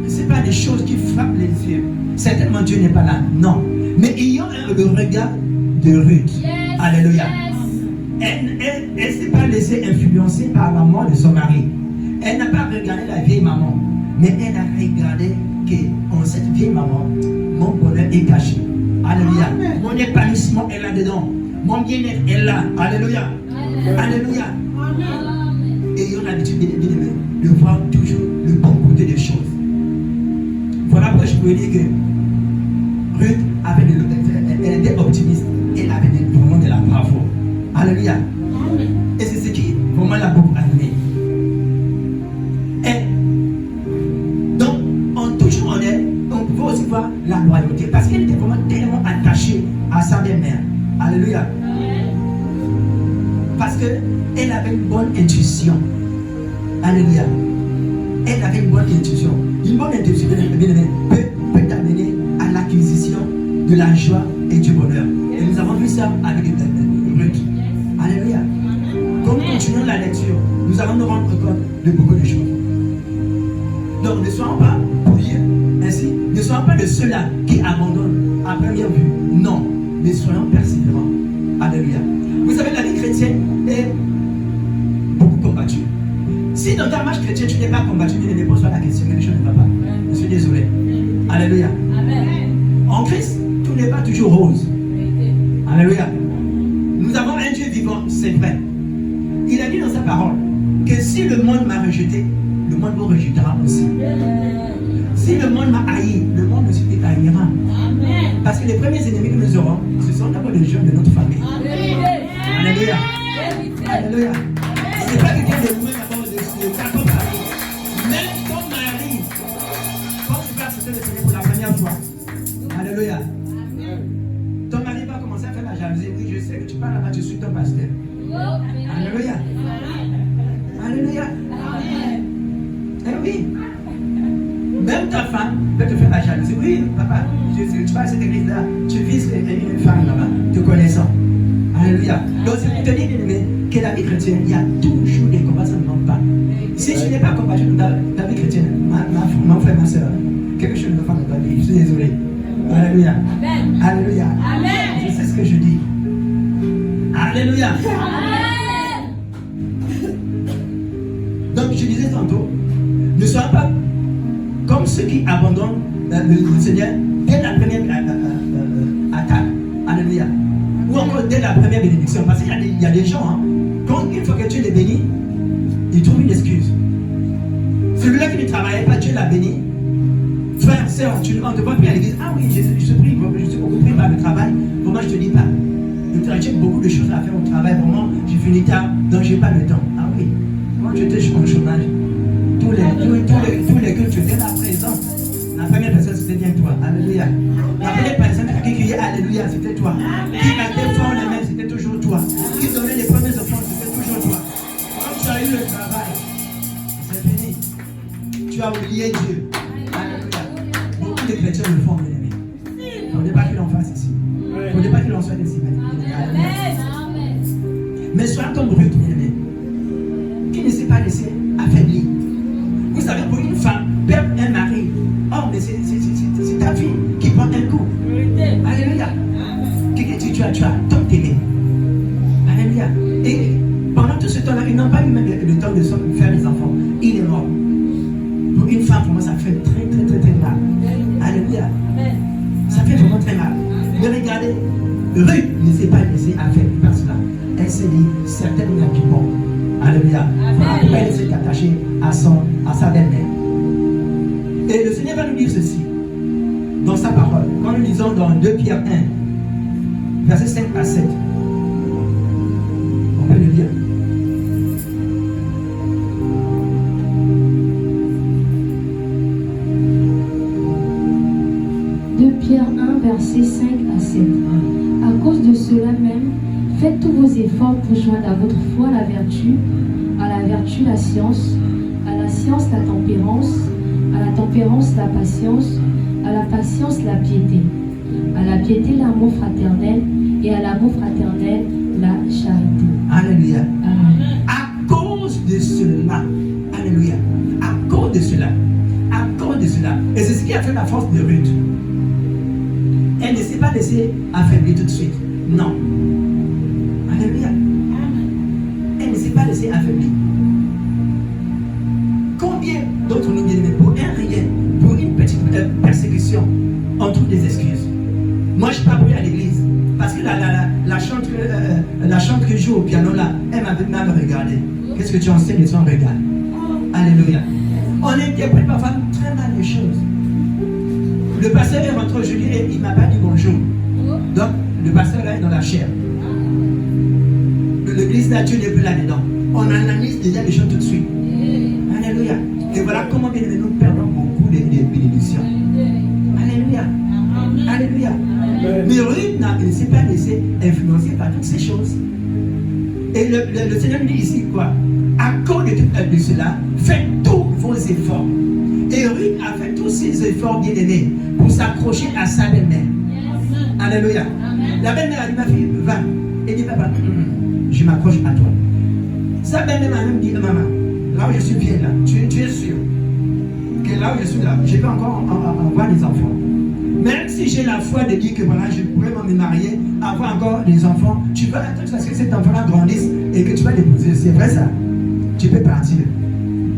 ce n'est pas des choses qui frappent les yeux. Certainement Dieu n'est pas là. Non. Mais ayant le regard de Ruth. Yes. Alléluia. Elle ne s'est pas laissée influencer par la mort de son mari. Elle n'a pas regardé la vieille maman, mais elle a regardé qu'en cette vieille maman, mon bonheur est caché. Alléluia. Amen. Mon épanouissement est là-dedans. Mon bien-être est là. Alléluia. Alléluia. Ayons l'habitude de voir toujours le bon côté des choses. Voilà pourquoi je peux dire que Ruth elle était optimiste. Elle avait vraiment de la bravoure. Alléluia. Et c'est ce qui vraiment l'a beaucoup animé. Et donc, en touchant en elle, on pouvait aussi voir la loyauté. Parce qu'elle était vraiment tellement attachée à sa belle-mère. Alléluia. Parce qu'elle avait une bonne intuition. Alléluia. Elle avait une bonne intuition. Une bonne intuition peut t'amener à l'acquisition de la joie et du bonheur. Et nous avons vu ça avec Ruth. Alléluia. Quand nous continuons la lecture, nous allons nous rendre compte de beaucoup de choses. Donc ne soyons pas, pour dire ainsi, ne soyons pas de ceux-là qui abandonnent à première vue. Non. mais soyons persévérants. Alléluia. Vous savez, la vie chrétienne est beaucoup combattue. Si dans ta marche chrétienne, tu n'es pas combattu, ne me pose pas la question, quelque chose ne va pas. Je suis désolé. Alléluia. En Christ, tout n'est pas toujours rose. Alléluia. Nous avons un Dieu vivant, c'est vrai. Il a dit dans sa parole que si le monde m'a rejeté, le monde vous rejettera aussi. Si le monde m'a haï, le monde aussi te haïra. Parce que les premiers ennemis que nous aurons, ce sont d'abord les gens de notre famille. Alléluia. Alléluia. Ce n'est pas quelqu'un de vous-même d'abord de ta famille. Même ton mari, quand tu vas accepter le Seigneur pour la première fois. Alléluia. Ton mari va commencer à faire la jalousie. Oui, je sais que tu parles là-bas, je suis ton pasteur. Alléluia. Alléluia. Eh oui. Même ta femme peut te faire la jalousie. Oui, papa, tu vas à cette église-là, tu vises une femme là-bas, te connaissant. Alléluia. Donc, c'est pour te dire, bien-aimé, que la vie chrétienne, il y a toujours des combats, ça ne manque pas. Si tu n'es pas combattu dans ta vie chrétienne, mon frère, ma soeur, quelque chose ne va pas dire. Je suis désolé. Alléluia. Alléluia. Je sais ce que je dis. Alléluia. Donc, je disais tantôt, ne soyons pas comme ceux qui abandonnent le Seigneur dès la première attaque. Alléluia. Ou encore dès la première bénédiction. Parce qu'il y a des gens, hein, quand une fois que Dieu les bénit, ils trouvent une excuse. Celui-là qui ne travaillait pas, Dieu l'a béni. Frère, sœur, on ne te voit plus à l'église. Ah oui, je suis beaucoup pris par le travail. Vraiment, je ne te dis pas. J'ai beaucoup de choses à faire au travail. Vraiment, j'ai fini tard, donc je n'ai pas le temps. Ah oui, moi je étais au chômage. Tous les cultes, tu étais là présent. La première personne, c'était bien toi. Alléluia. La première personne qui criait Alléluia, c'était toi. Qui battait fort les mains, c'était toujours toi. Qui donnait les premiers offrandes, c'était toujours toi. Quand tu as eu le travail, c'est fini. Tu as oublié Dieu. Alléluia. Beaucoup de chrétiens le font, bien aimé. Il ne faut pas qu'ils en fassent ici. Il ne faut pas qu'ils en soient ici. Mais sois comme Ruth, bien aimé, qui ne s'est pas laissé affaiblir. Vous savez, pour une femme, perdre un mari, oh, mais c'est ta fille qui prend un coup. Alléluia. Quelqu'un dit, tu as tant aimé. Alléluia. Et pendant tout ce temps-là, ils n'ont pas eu même le temps de faire les enfants. Il est mort. Pour une femme, pour moi, ça fait très, très, très, très mal. Alléluia. Ça fait vraiment très mal. Mais regardez, Ruth ne s'est pas laissée affaiblir par cela. Elle s'est dit, certainement qu'il est mort. Alléluia. Elle s'est attachée à sa belle-mère. Et le Seigneur va nous dire ceci dans sa parole. Quand nous lisons dans 2 Pierre 1, versets 5 à 7. On peut le lire. Pierre 1, versets 5 à 7. À cause de cela même, faites tous vos efforts pour joindre à votre foi la vertu, à la vertu la science, à la science la tempérance, à la tempérance la patience, à la patience la piété, à la piété l'amour fraternel et à l'amour fraternel la charité. Alléluia. Amen. À cause de cela, alléluia, à cause de cela, et c'est ce qui a fait la force de Ruth. Elle ne s'est pas laissée affaiblir tout de suite. Non. Alléluia. Elle ne s'est pas laissée affaiblir. Combien d'autres nous bien-aimés, pour un rien, pour une petite persécution, on trouve des excuses. Moi, je ne suis pas pris à l'église. Parce que la chante que joue au piano là, elle m'avait mal regardé. Qu'est-ce que tu enseignes de son regard? Alléluia. On interprète parfois très mal les choses. Le pasteur est rentré aujourd'hui et il ne m'a pas dit bonjour. Donc, le pasteur est dans la chair. L'église là, Dieu n'est plus là-dedans. On analyse déjà les choses tout de suite. Alléluia. Et voilà comment bien nous perdons beaucoup de bénédictions. Alléluia. Alléluia. Mais Ruth ne s'est pas laissé influencer par toutes ces choses. Et le Seigneur nous dit ici quoi? À cause de cela, faites tous vos efforts. Et Ruth a fait tous ses efforts bien-aimés pour s'accrocher à sa belle-mère. Alléluia. La belle-mère a dit, ma fille, va. Et dit, papa, je m'accroche à toi. Sa belle-mère m'a même dit, maman, là où je suis bien là, tu es sûr que là où je suis là, je peux encore avoir des enfants. Même si j'ai la foi de dire que voilà, je pourrais me marier avoir encore des enfants, tu vas attendre jusqu'à ce que cet enfant-là grandisse et que tu vas l'épouser. C'est vrai ça? Tu peux partir.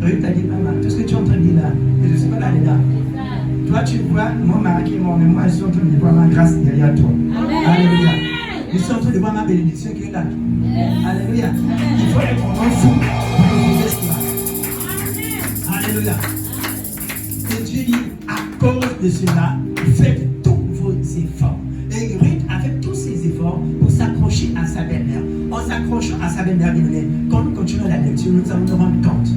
Ruth t'a dit, maman, tout ce que tu es en train de dire là, je ne suis pas là-dedans. Toi, tu vois mon mari qui est mort, mais moi, je suis en train de voir ma grâce derrière toi. Alléluia. Je suis en train de voir ma bénédiction qui est là. Alléluia. Il faut être vraiment fou pour épouser cela. Alléluia. Et Dieu dit, à cause de cela, faites tous vos efforts. Et Ruth a fait tous ses efforts pour s'accrocher à sa belle-mère. En s'accrochant à sa belle-mère, quand nous continuons la lecture, nous allons nous rendre compte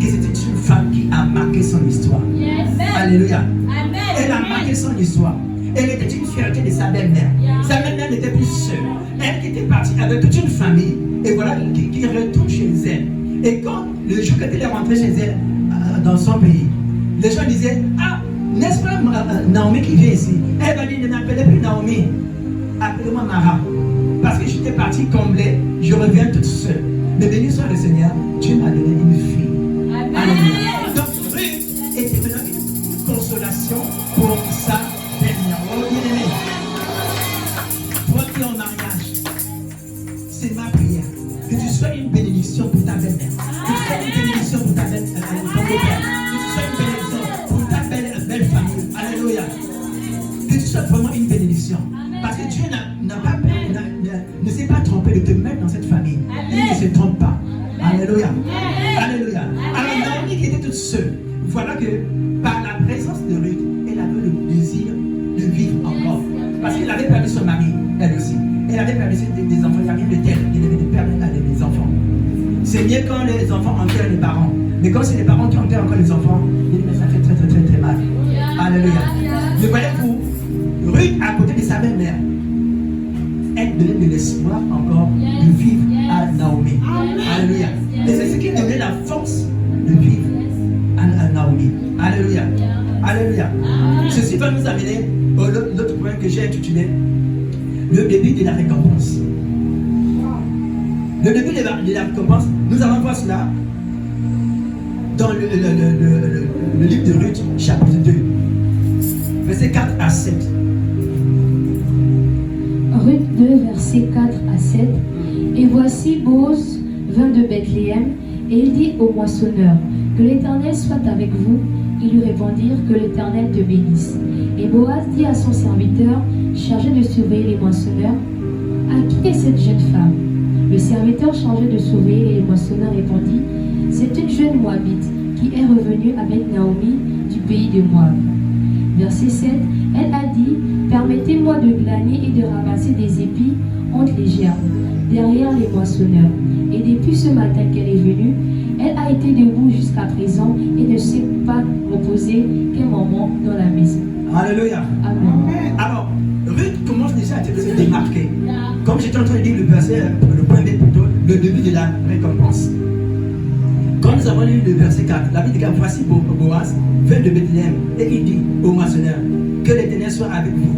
que c'était une femme qui a marqué son histoire. Yes. Alléluia. Amen. Elle a marqué son histoire. Elle était une fierté de sa belle-mère. Sa belle-mère n'était plus seule. Elle qui était partie avec toute une famille. Et voilà, qui retourne chez elle. Et quand le jour qu'elle est rentrée chez elle, dans son pays, les gens disaient, ah, n'est-ce pas Naomi qui vient ici? Elle va dire, ne m'appelez plus Naomi. Appelez-moi Mara. Parce que j'étais partie comblée, je reviens toute seule. Mais béni soit le Seigneur, Dieu m'a donné une fille. Alléluia. Donc Ruth était maintenant une consolation pour sa belle-mère. Oh bien-aimé, toi qui es en mariage, c'est ma prière. Que tu sois une bénédiction pour ta belle-mère. Que tu sois une bénédiction pour ta belle-père. Que tu sois une bénédiction pour ta belle famille. Alléluia. Que tu sois vraiment une bénédiction. Parce que Dieu ne s'est pas trompé de te mettre dans cette famille. Il ne se trompe pas. Alléluia. Alléluia. Alors Naomi qui était toute seule, voilà que par la présence de Ruth, elle avait le désir de vivre encore. Parce qu'elle avait perdu son mari, elle aussi. Elle avait perdu des enfants, il n'y a rien de tel. Elle avait perdu des enfants. C'est mieux quand les enfants enterrent les parents. Mais quand c'est les parents qui enterrent encore les enfants, mais ça fait très très très très mal. Alléluia. Mais voyez vous, Ruth à côté de sa belle-mère, elle donnait de l'espoir encore de vivre à Naomi. Alléluia. Et c'est ce qui donnait la force de vivre à Naomi. Alléluia. Alléluia. Ceci va nous amener à l'autre point que j'ai intitulé le début de la récompense. Le début de la récompense, nous allons voir cela dans le livre de Ruth, chapitre 2, versets 4 à 7. Ruth 2, versets 4 à 7. Et voici Boaz vint de Bethléem, et il dit au moissonneur, que l'Éternel soit avec vous. Ils lui répondirent, que l'Éternel te bénisse. Et Boaz dit à son serviteur, chargé de surveiller les moissonneurs, à qui est cette jeune femme? Le serviteur chargé de surveiller les moissonneurs répondit, c'est une jeune Moabite qui est revenue avec Naomi du pays de Moab. Verset 7, elle a dit, permettez-moi de glaner et de ramasser des épis entre les gerbes, derrière les moissonneurs. Et depuis ce matin qu'elle est venue, elle a été debout jusqu'à présent et ne s'est pas reposée qu'un moment dans la maison. Alléluia. Amen. Alors, Ruth commence déjà à se démarquer. Comme j'étais en train de dire le verset, le point B plutôt, le début de la récompense. Quand nous avons lu le verset 4, la Bible dit, voici Boaz, vient de Bethléem, et il dit au moissonneur, que l'Éternel soit avec vous.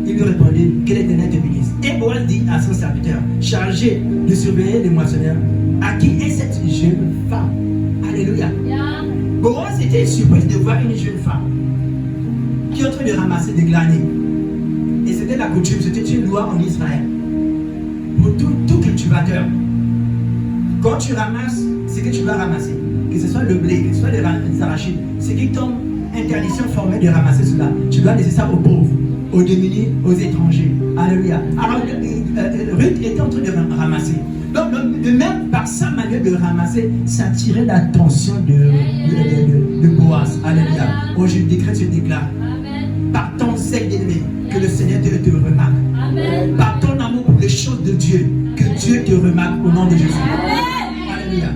Il lui répondit, que l'Éternel te bénisse. Et Boaz dit à son serviteur, chargé de surveiller les moissonneurs, à qui est cette jeune femme? Alléluia. Boaz était surpris de voir une jeune femme qui est en train de ramasser des glanés. Et c'était la coutume, c'était une loi en Israël. Pour tout cultivateur, quand tu ramasses ce que tu vas ramasser, que ce soit le blé, que ce soit les arachides, ce qui tombe, interdiction formelle de ramasser cela, tu dois laisser ça aux pauvres, aux démunis, aux étrangers. Alléluia. Alors, Ruth était en train de ramasser. Donc, même par sa manière de ramasser, ça attirait l'attention de Boaz. Alléluia. Oh, je décrète, je déclare. Par ton zèle d'ennemi, que le Seigneur te remarque. Amen. Par ton amour pour les choses de Dieu, que Dieu te remarque au nom de Jésus. Amen. Alléluia.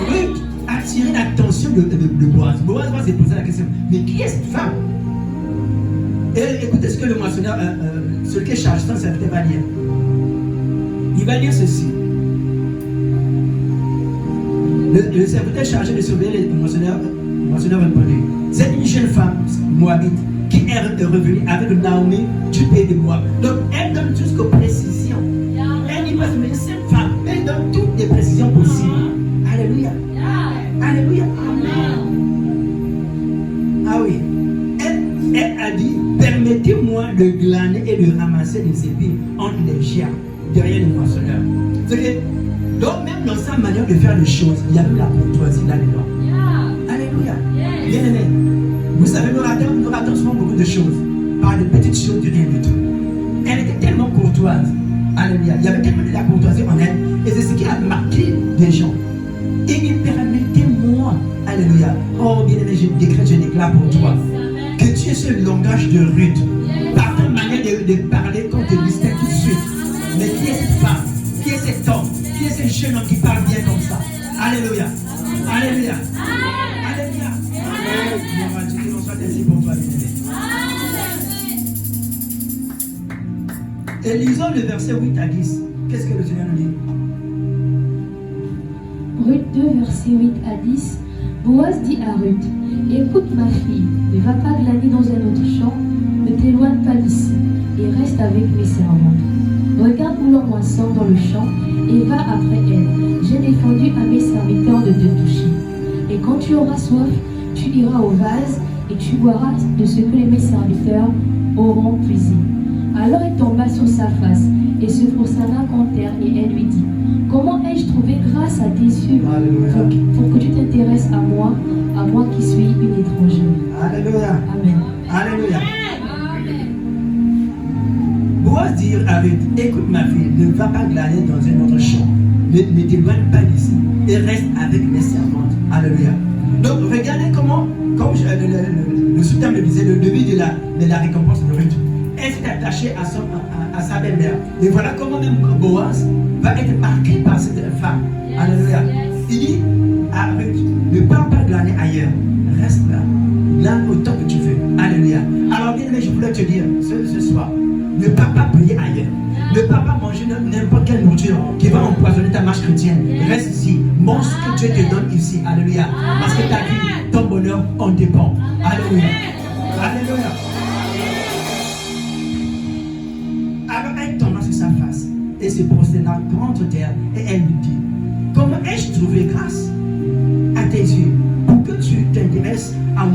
Ruth a attiré l'attention de Boaz. Boaz va se poser la question, mais qui est cette femme? Et écoutez ce que le moissonneur, celui qui est chargé, son serviteur va dire. Il va dire ceci. Le serviteur chargé de surveiller les moissonneurs répondit, c'est une jeune femme moabite qui est revenue avec Naomi du pays de Moab. Donc elle donne jusqu'aux précisions. Elle dit pas mais cette femme, elle donne toutes les précisions possibles. Alléluia. Alléluia. Ah oui. Elle a dit, permettez-moi de glaner et de ramasser des épis entre les gerbes derrière le moissonneur. Donc même dans sa manière de faire les choses, il y a même la courtoisie là-dedans. Alléluia. Bien aimé. Vous savez, nous ratons souvent beaucoup de choses par de petites choses du rien du tout. Elle était tellement courtoise. Alléluia. Il y avait tellement de la courtoisie en elle. Et c'est ce qui a marqué des gens. Et il permettait moi. Alléluia. Oh bien aimé, je déclare pour toi. Que tu aies ce langage de Ruth. Par ta manière de parler qu'on te distingue tout de suite. Mais qui est cette femme? Qui est cet homme? Qui est ce jeune homme qui parle bien comme ça? Alléluia. Alléluia. Alléluia. Gloire à Dieu, que l'on soit ainsi pour toi, bien-aimé. Et lisons le verset 8 à 10. Qu'est-ce que le Seigneur nous dit? Ruth 2, verset 8 à 10. Boaz dit à Ruth, écoute ma fille, ne va pas glaner dans un autre champ, ne t'éloigne pas d'ici, et reste avec mes servantes. Regarde où l'on moissonne dans le champ, et va après elle. J'ai défendu à mes serviteurs de te toucher. Et quand tu auras soif, tu iras au vase, et tu boiras de ce que mes serviteurs auront puisé. Alors elle tomba sur sa face, et se prosterna contre terre, et elle lui dit, comment ai-je trouvé grâce à tes yeux pour que tu t'intéresses à moi qui suis une étrangère? Alléluia. Amen. Alléluia. Boaz dit à Ruth, écoute ma fille, ne va pas glaner dans un autre champ. Ne t'éloigne pas d'ici et reste avec mes servantes. Alléluia. Donc regardez comment, comme le sultan me disait, le début de la récompense de Ruth. Elle s'est attachée à sa belle-mère. Et voilà comment même Boaz va être marqué par cette femme. Alléluia. Il dit à Ruth, ne pars pas glaner ailleurs. Reste là. Glane autant que tu veux. Alléluia. Alors bien aimé, je voulais te dire ce soir, ne pars pas prier ailleurs. Ne pars pas manger n'importe quelle nourriture qui va empoisonner ta marche chrétienne. Reste ici. Mange ce que Dieu te donne ici. Alléluia. Parce que ta vie, ton bonheur en dépend. Alléluia. Alléluia. Alors elle tomba sur sa face et se prosterna contre terre et elle lui dit, comment ai-je trouvé grâce à tes yeux pour que tu t'intéresses à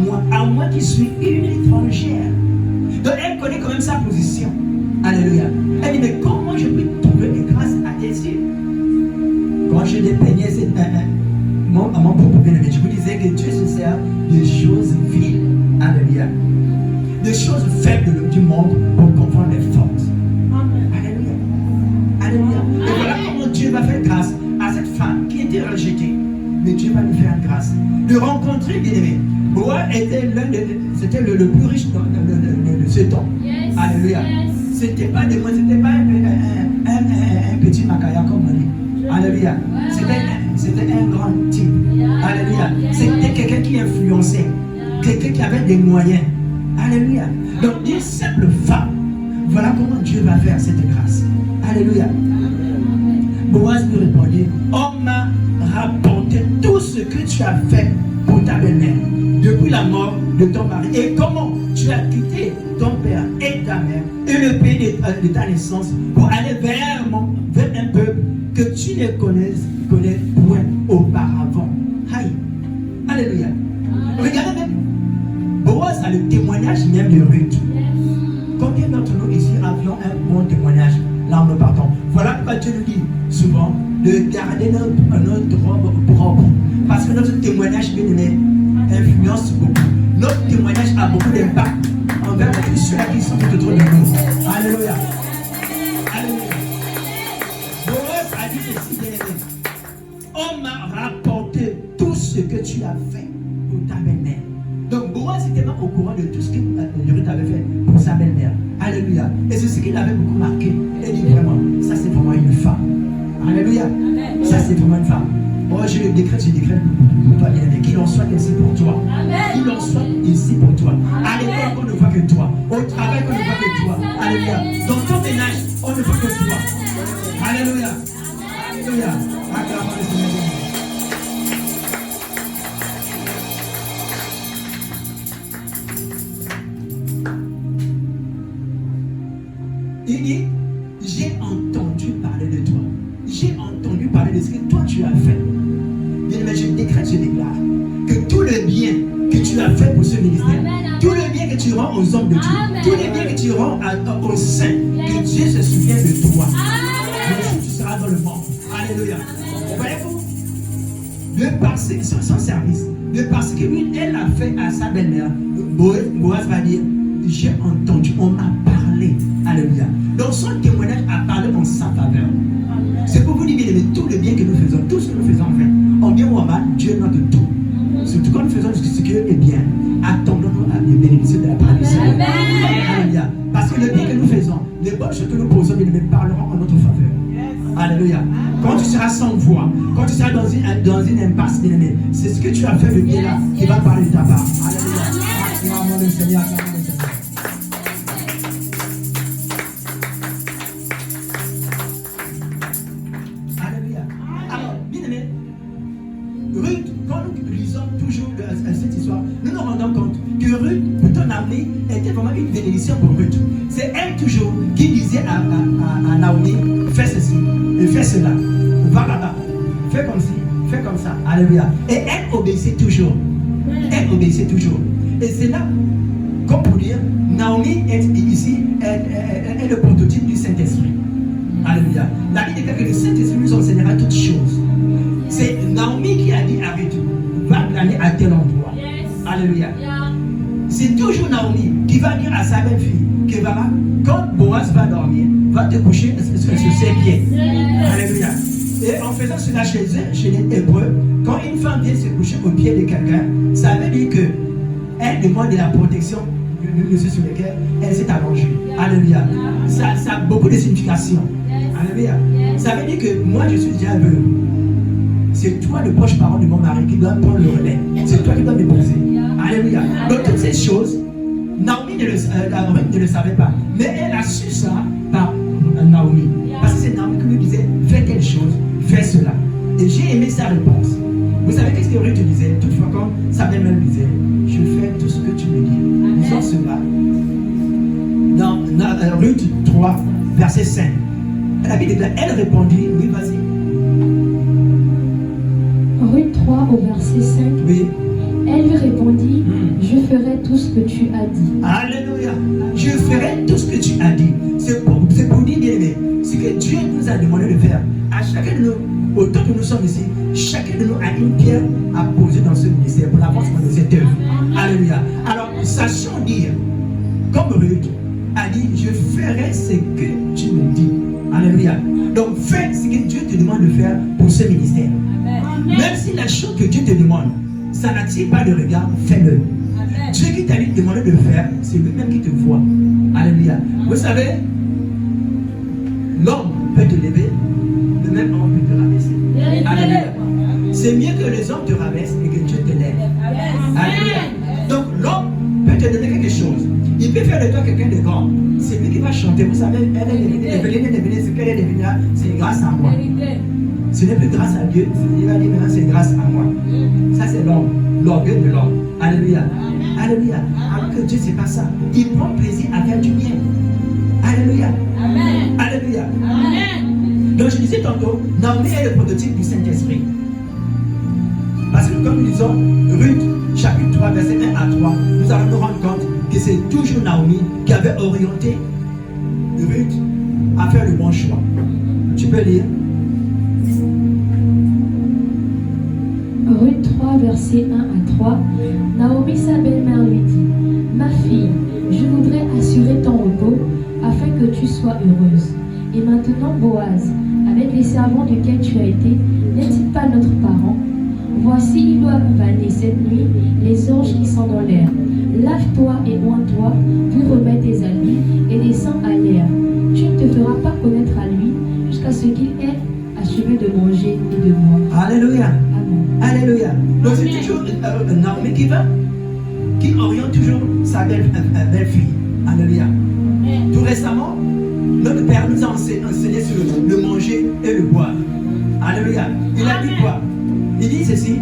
moi qui suis une étrangère? Donc elle connaît quand même sa position. Alléluia. Elle dit, mais comment je peux trouver grâce à tes yeux? Quand je dépeignais mon propre bien-aimé, je vous disais que Dieu se sert de choses viles. Alléluia. Des choses faibles du monde pour comprendre les forces. Alléluia. Alléluia. Et voilà comment Dieu va faire grâce à cette femme qui était rejetée. Mais Dieu va lui faire grâce de rencontrer bien-aimé. Boaz c'était le plus riche de ce temps. Yes. Alléluia. Yes. C'était pas un petit macaya comme on dit. Alléluia. C'était un grand type. Alléluia. C'était quelqu'un qui influençait. Quelqu'un qui avait des moyens. Alléluia. Donc une simple femme. Voilà comment Dieu va faire cette grâce. Alléluia. Boaz lui répondit, on m'a rapporté tout ce que tu as fait pour ta belle-mère depuis la mort de ton mari et comment tu as quitté ton père et ta mère et le pays de ta naissance pour aller vers un peuple que tu ne connais point auparavant. Aïe. Alléluia. Regardez même, Boaz a le témoignage même de Ruth. Combien d'entre nous ici avions un bon témoignage là où nous partons? Voilà pourquoi Dieu nous dit souvent de garder notre robe propre. Parce que notre témoignage, bien aimé, influence beaucoup. Notre témoignage a beaucoup d'impact envers tous ceux-là qui sont tout autour de nous. Alléluia. Alléluia. Boaz a dit ceci, bien aimé. On m'a rapporté tout ce que tu as fait pour ta belle-mère. Donc Boaz était même au courant de tout ce que Ruth avait fait pour sa belle-mère. Alléluia. Et c'est ce qui l'avait beaucoup marqué. Il dit vraiment, ça c'est vraiment une femme. Alléluia. Amen. Ça c'est vraiment une femme. Oh, je décrète pour toi, bien-aimé. Qu'il en soit ici pour toi. Qu'il en soit ici pour toi. À l'école, on ne voit que toi. Au travail, on ne voit que toi. Alléluia. Dans ton ménage, on ne voit que toi. Alléluia. Alléluia. Acclamons le Seigneur. Il dit, j'ai entendu parler de toi. J'ai entendu parler de ce que toi tu as fait. Bien, mais je déclare que tout le bien que tu as fait pour ce ministère, tout le bien que tu rends aux hommes de Dieu, tous les biens que tu rends aux saints, que Dieu se souvient de toi. Le jour où tu seras dans le monde. Alléluia. Voyez-vous, de par son service, de par ce que lui, elle a fait à sa belle-mère, Boaz va dire, j'ai entendu, on m'a parlé. Alléluia. Donc son témoignage a parlé en sa faveur. C'est pour vous dire, bien, tout le bien que nous faisons, tout ce que nous faisons en fait, en bien ou en mal, Dieu note tout. Surtout quand nous faisons ce qui est bien, attendons-nous à les bénéficier de la part du Seigneur. Alléluia. Parce que le bien que nous faisons, les bonnes choses que nous posons, bien, nous parleront en notre faveur. Alléluia. Quand tu seras sans voix, quand tu seras dans une impasse, bien aimé, c'est ce que tu as fait de bien là qui va parler de ta part. Alléluia. Acclamons le Seigneur, acclamons le Seigneur. Alléluia. Alors, bien aimé, Ruth, quand nous lisons toujours cette histoire, nous nous rendons compte que Ruth, pour ton ami, était vraiment une bénédiction pour Ruth. C'est elle toujours qui disait à Naomi, fais ceci et fais cela, va là-bas, fais comme ci, fais comme ça. Alléluia. Et elle obéissait toujours. Elle obéissait toujours. Et c'est là, comme pour dire, Naomi est ici, est le prototype du Saint-Esprit. Alléluia. La Bible dit que le Saint-Esprit nous enseignera toutes choses. C'est Naomi qui a dit à Ruth, va planer à tel endroit. Alléluia. C'est toujours Naomi qui va dire à sa belle-fille que voilà, quand Boaz va dormir, va te coucher sur ses pieds. Alléluia. Et en faisant cela chez les Hébreux, quand une femme vient se coucher au pied de quelqu'un, ça veut dire qu'elle demande de la protection de monsieur sur lequel elle s'est allongée. Alléluia. Ça a beaucoup de signification. Alléluia. Ça veut dire que moi je suis déjà veuve. C'est toi le proche parent de mon mari qui doit prendre le relais. C'est toi qui dois m'épouser. Alléluia. Donc toutes ces choses, Naomi ne le savait pas. Mais elle a su ça par Naomi. Parce que c'est Naomi qui lui disait, fais telle chose, fais cela. Et j'ai aimé sa réponse. Vous savez qu'est-ce que Ruth disait? Toutefois quand sa belle-mère lui disait, je fais tout ce que tu me dis. Disons cela. Dans Ruth 3, verset 5. La Bible déclare, elle répondit, oui vas-y. Ruth 3 au verset 5. Oui. Elle lui répondit, je ferai tout ce que tu as dit. Alléluia. Je ferai tout ce que tu as dit. C'est pour dire, bien aimé, ce que Dieu nous a demandé de faire. À chacun de nous, autant que nous sommes ici, chacun de nous a une pierre à poser dans ce ministère pour l'avancement de cette œuvre. Alléluia. Alors, sachons dire, comme Ruth a dit, je ferai ce que tu me dis. Alléluia. Donc, fais ce que Dieu te demande de faire pour ce ministère. Même si la chose que Dieu te demande, ça n'attire pas de regard, fais-le. Dieu qui t'a demandé de le faire, c'est lui-même qui te voit. Alléluia. Vous savez, l'homme peut te lever, le même homme peut te rabaisser. Alléluia. C'est mieux que les hommes te rabaissent et que Dieu te lève. Alléluia. Donc l'homme peut te donner quelque chose. Il peut faire de toi quelqu'un de grand. C'est lui qui va chanter. Vous savez, elle est devenue ce qu'elle est devenue là, c'est grâce à moi. Ce n'est plus grâce à Dieu. Il va dire maintenant c'est grâce à moi. Ça c'est l'homme, l'orgueil de l'homme. Alléluia. Alléluia. Alors que Dieu c'est pas ça. Il prend plaisir à faire du bien. Alléluia. Amen. Alléluia. Amen. Donc je disais tantôt, Naomi est le prototype du Saint-Esprit. Parce que comme nous disons, Ruth, chapitre 3, verset 1 à 3, nous allons nous rendre compte que c'est toujours Naomi qui avait orienté Ruth à faire le bon choix. Tu peux lire. Ruth 3, versets 1 à 3. Naomi, sa belle-mère, lui dit, ma fille, je voudrais assurer ton repos afin que tu sois heureuse. Et maintenant, Boaz, avec les servants duquel tu as été, n'est-il pas notre parent? Voici, ils doivent vanner cette nuit les orges qui sont dans l'air. Lave-toi et oins-toi, puis remets tes habits et descends à l'air. Tu ne te feras pas connaître à lui jusqu'à ce qu'il ait achevé de manger et de boire. Alléluia. Amen. Alléluia. Donc c'est toujours Naomi qui oriente toujours sa belle-fille. Alléluia. Tout récemment, notre Père nous a enseigné sur le manger et le boire. Alléluia. Il a dit quoi? Il dit ceci.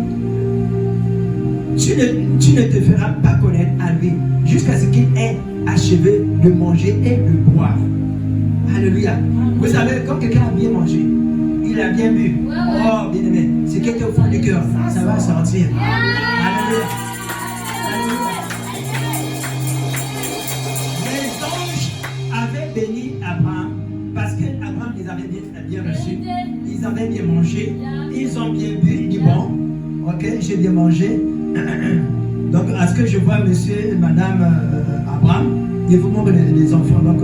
Tu ne te feras pas connaître à lui jusqu'à ce qu'il ait achevé de manger et de boire. Alléluia. Vous savez, quand quelqu'un a bien mangé, il a bien bu. Oh, bien aimé, c'est qui était au fond du cœur, ça va sortir. Alléluia. reçu. Ils avaient bien mangé. Ils ont bien bu. Il dit bon, ok, j'ai bien mangé. Donc, à ce que je vois monsieur et madame Abraham, il vous manque des enfants. Donc,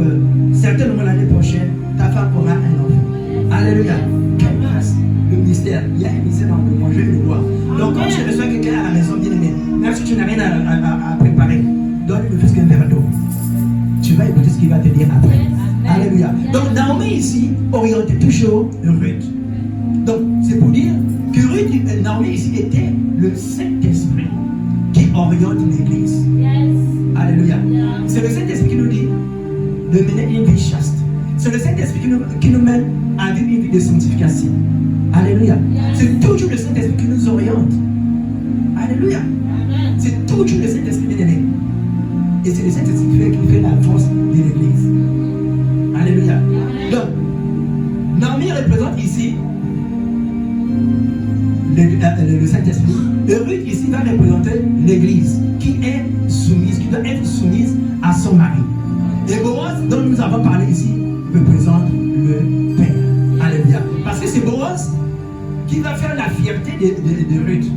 certainement l'année prochaine, ta femme aura un enfant. Alléluia. Quelle grâce. Le mystère. Il y a un mystère dans le manger et le boire. Donc, quand tu reçois quelqu'un à la maison, bien aimé, même si tu n'as rien à préparer, donne-lui ne fût-ce qu'un verre d'eau. Tu vas écouter ce qu'il va te dire après. Alléluia. Donc, Naomi ici oriente toujours Ruth. Donc, c'est pour dire que Ruth, Naomi ici était le Saint-Esprit qui oriente l'Église. Alléluia. C'est le Saint-Esprit qui nous dit de mener une vie chaste. C'est le Saint-Esprit qui nous mène à vivre une vie de sanctification. Alléluia. C'est toujours le Saint-Esprit qui nous oriente. Alléluia. C'est toujours le Saint-Esprit bien-aimé. Et c'est le Saint-Esprit qui fait la force de l'Église. Alléluia. Donc, Naomi représente ici le Saint-Esprit. Et Ruth ici va représenter l'Église qui est soumise, qui doit être soumise à son mari. Et Boaz, dont nous avons parlé ici, représente le Père. Alléluia. Parce que c'est Boaz qui va faire la fierté de Ruth.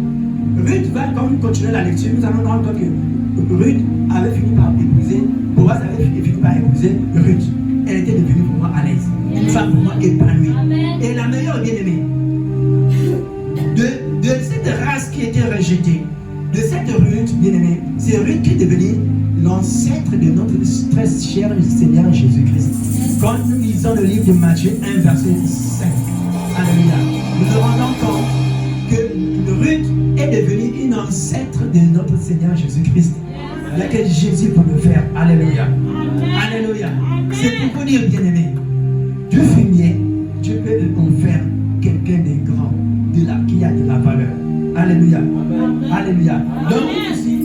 Ruth va, quand nous continuons la lecture, nous allons rendre compte que Ruth avait fini par épouser, Boaz avait fini par épouser Ruth. Elle était devenue pour moi à l'aise. Une femme pour moi épanouie. Et la meilleure bien-aimée de cette race qui était rejetée, de cette Ruth bien-aimée, c'est Ruth qui est devenue l'ancêtre de notre très cher Seigneur Jésus-Christ. Quand nous lisons le livre de Matthieu 1, verset 5, Alléluia, nous nous rendons compte que Ruth est devenue une ancêtre de notre Seigneur Jésus-Christ. Il n'y a que Jésus pour le faire. Alléluia. Alléluia. C'est pour vous dire, bien-aimé, du fumier, tu peux en faire quelqu'un de grand, qui a de la valeur. Alléluia. Alléluia. Donc ici,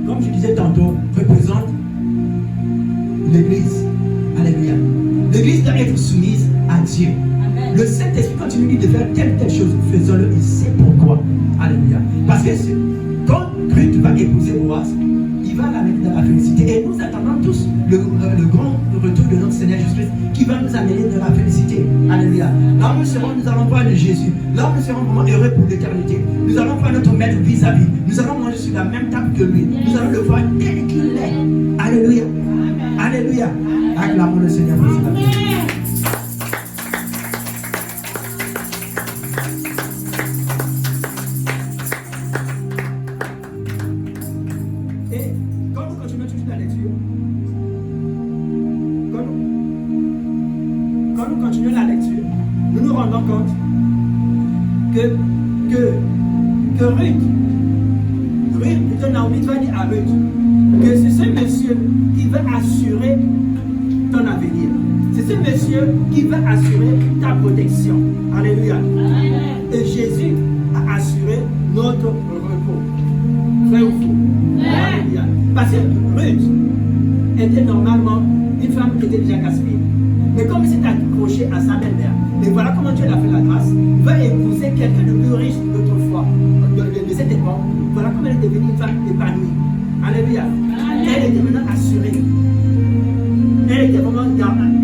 comme je disais tantôt, représente l'Église. Alléluia. L'Église doit être soumise à Dieu. Le Saint-Esprit, quand il nous dit de faire telle chose, faisons-le, il sait pourquoi. Alléluia. Parce que quand Ruth va épouser Boaz, il va la mettre dans la félicité. Et nous attendons tous le grand retour de notre Seigneur Jésus-Christ qui va nous amener dans la félicité. Alléluia. Là où nous allons voir de Jésus. Là où nous serons vraiment heureux pour l'éternité. Nous allons voir notre maître vis-à-vis. Nous allons manger sur la même table que lui. Nous allons le voir tel qu'il est. Alléluia. Alléluia. Acclamons le Seigneur pour cela. Naomi va dire à Ruth que c'est ce monsieur qui va assurer ton avenir. C'est ce monsieur qui va assurer ta protection. Alléluia. Et Jésus a assuré notre repos. Vrai ou faux? Alléluia. Parce que Ruth était normalement une femme qui était déjà gaspillée. Mais comme il s'est accroché à sa belle-mère, et voilà comment Dieu l'a fait la grâce, il va épouser quelqu'un de plus riche d'autrefois, de cette époque. Voilà comment elle est devenue une femme épanouie. Alléluia. Elle était maintenant assurée. Elle était vraiment,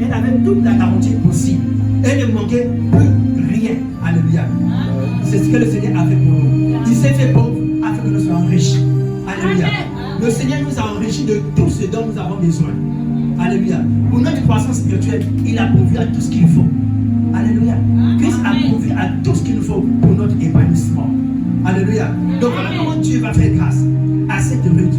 elle avait toute la garantie possible. Elle ne manquait plus rien. Alléluia. C'est ce que le Seigneur a fait pour nous. Il s'est fait pauvre afin que nous soyons riches. Alléluia. Le Seigneur nous a enrichis de tout ce dont nous avons besoin. Alléluia. Pour notre croissance spirituelle, il a pourvu à tout ce qu'il faut. Alléluia. Christ a pourvu à tout ce qu'il nous faut pour notre épanouissement. Alléluia. Donc voilà comment Dieu va faire grâce à cette Ruth.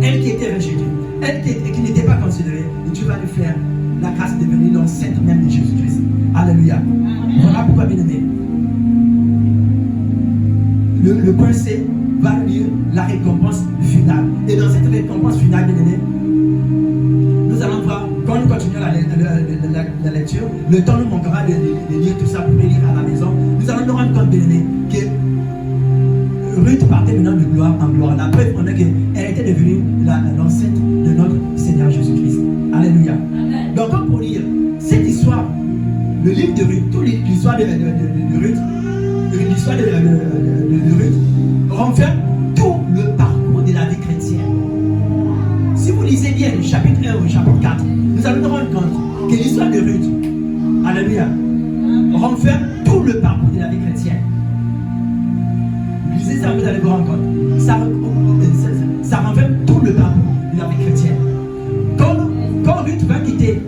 Elle qui était rejetée, elle qui n'était pas considérée, et Dieu va lui faire la grâce de devenir l'ancêtre même de Jésus-Christ. Alléluia. Voilà pourquoi, bien aimé, le point C va dire la récompense finale. Et dans cette récompense finale, bien aimé, nous allons voir, quand nous continuons la lecture, le temps nous manquera de lire tout ça pour lire à la maison. Nous allons nous rendre compte, bien aimé, que Ruth partait maintenant de gloire en gloire. La preuve en est qu'elle était devenue l'ancêtre de notre Seigneur Jésus-Christ. Alléluia. Donc, comme pour lire cette histoire, le livre de Ruth, toute l'histoire de Ruth, l'histoire de Ruth, renferme tout le parcours de la vie chrétienne. Si vous lisez bien le chapitre 1 au chapitre 4, nous allons nous rendre compte que l'histoire de Ruth, alléluia, Alléluia. Renferme tout le parcours de la vie chrétienne. Lisez ça, vous allez vous rendre compte. Ça renferme tout le parcours de la vie chrétienne. Quand Ruth va quitter,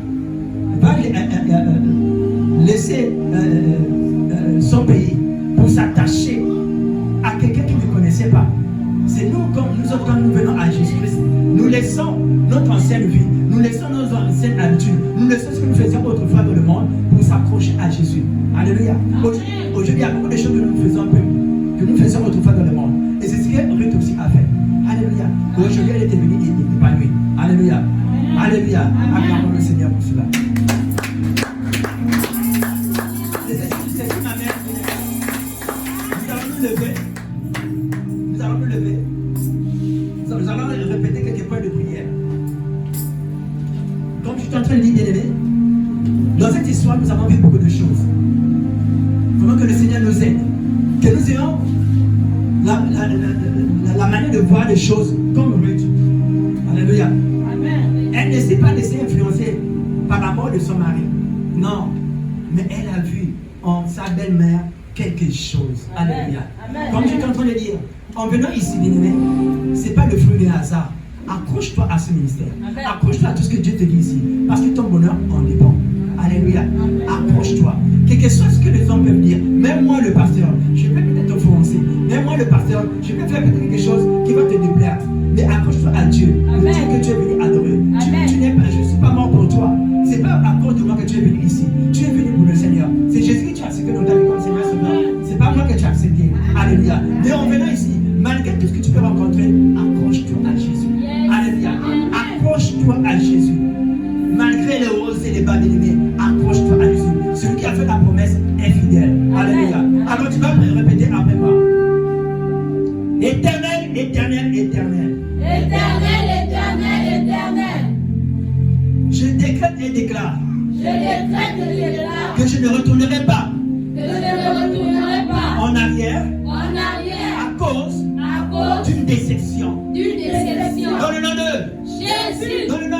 va laisser son pays pour s'attacher à quelqu'un qui ne connaissait pas. C'est nous, quand nous venons à Jésus-Christ, nous laissons notre ancienne vie, nous laissons nos anciennes habitudes, nous laissons ce que nous faisions autrefois dans le monde pour s'accrocher à Jésus. Alléluia. Aujourd'hui, il y a beaucoup de choses que nous faisions autrefois dans le monde. Et c'est ce que Ruth aussi a fait. Alléluia. Aujourd'hui, elle était venue épanouie. Alléluia. Alléluia. Acclamons le Seigneur pour cela. C'est ce ma mère. Nous allons nous lever. Nous allons nous lever. Nous allons répéter quelques points de prière. Comme je suis en train de dire, bien aimé, dans cette histoire, nous avons vu beaucoup de choses. Vraiment que le Seigneur nous aide. Que nous ayons la manière de voir les choses comme Ruth. Alléluia. Amen. Elle ne s'est pas laissée influencer par la mort de son mari. Non. Mais elle a vu en sa belle-mère quelque chose. Alléluia. Amen. Comme je suis en train de dire, en venant ici, bien-aimé, ce n'est pas le fruit d'un hasard. Accroche-toi à ce ministère. Amen. Accroche-toi à tout ce que Dieu te dit ici. Parce que ton bonheur en dépend. Alléluia. Accroche-toi. Quel que soit ce que les hommes peuvent dire, même moi le pasteur, je peux peut-être t'offenser. Même moi le pasteur, je peux faire peut-être quelque chose qui va te déplaire. Mais accroche-toi à Dieu. Amen. Le Dieu que tu es venu adorer. Je ne suis pas mort pour toi. Ce n'est pas à cause de moi que tu es venu ici. Tu es venu pour le Seigneur. C'est Jésus qui t'a accepté dans ta vie comme Seigneur Sauveur. Ce n'est pas moi que tu as accepté. Alléluia. Mais en venant ici, malgré tout ce que tu peux rencontrer, accroche-toi à Jésus. Alléluia. Accroche-toi à Jésus. Malgré les roses et les bas bien-aimés, accroche-toi à Jésus. Celui qui a fait la promesse est fidèle. Alléluia. Alors tu vas me répéter après moi. Éternel, éternel, éternel. Éternel, éternel, éternel. Je décrète et déclare. Je décrète et déclare. Que je ne retournerai pas. Que je ne retournerai pas. En arrière. En arrière. À cause. À cause. D'une déception. D'une déception. Dans le nom de Jésus. Dans le nom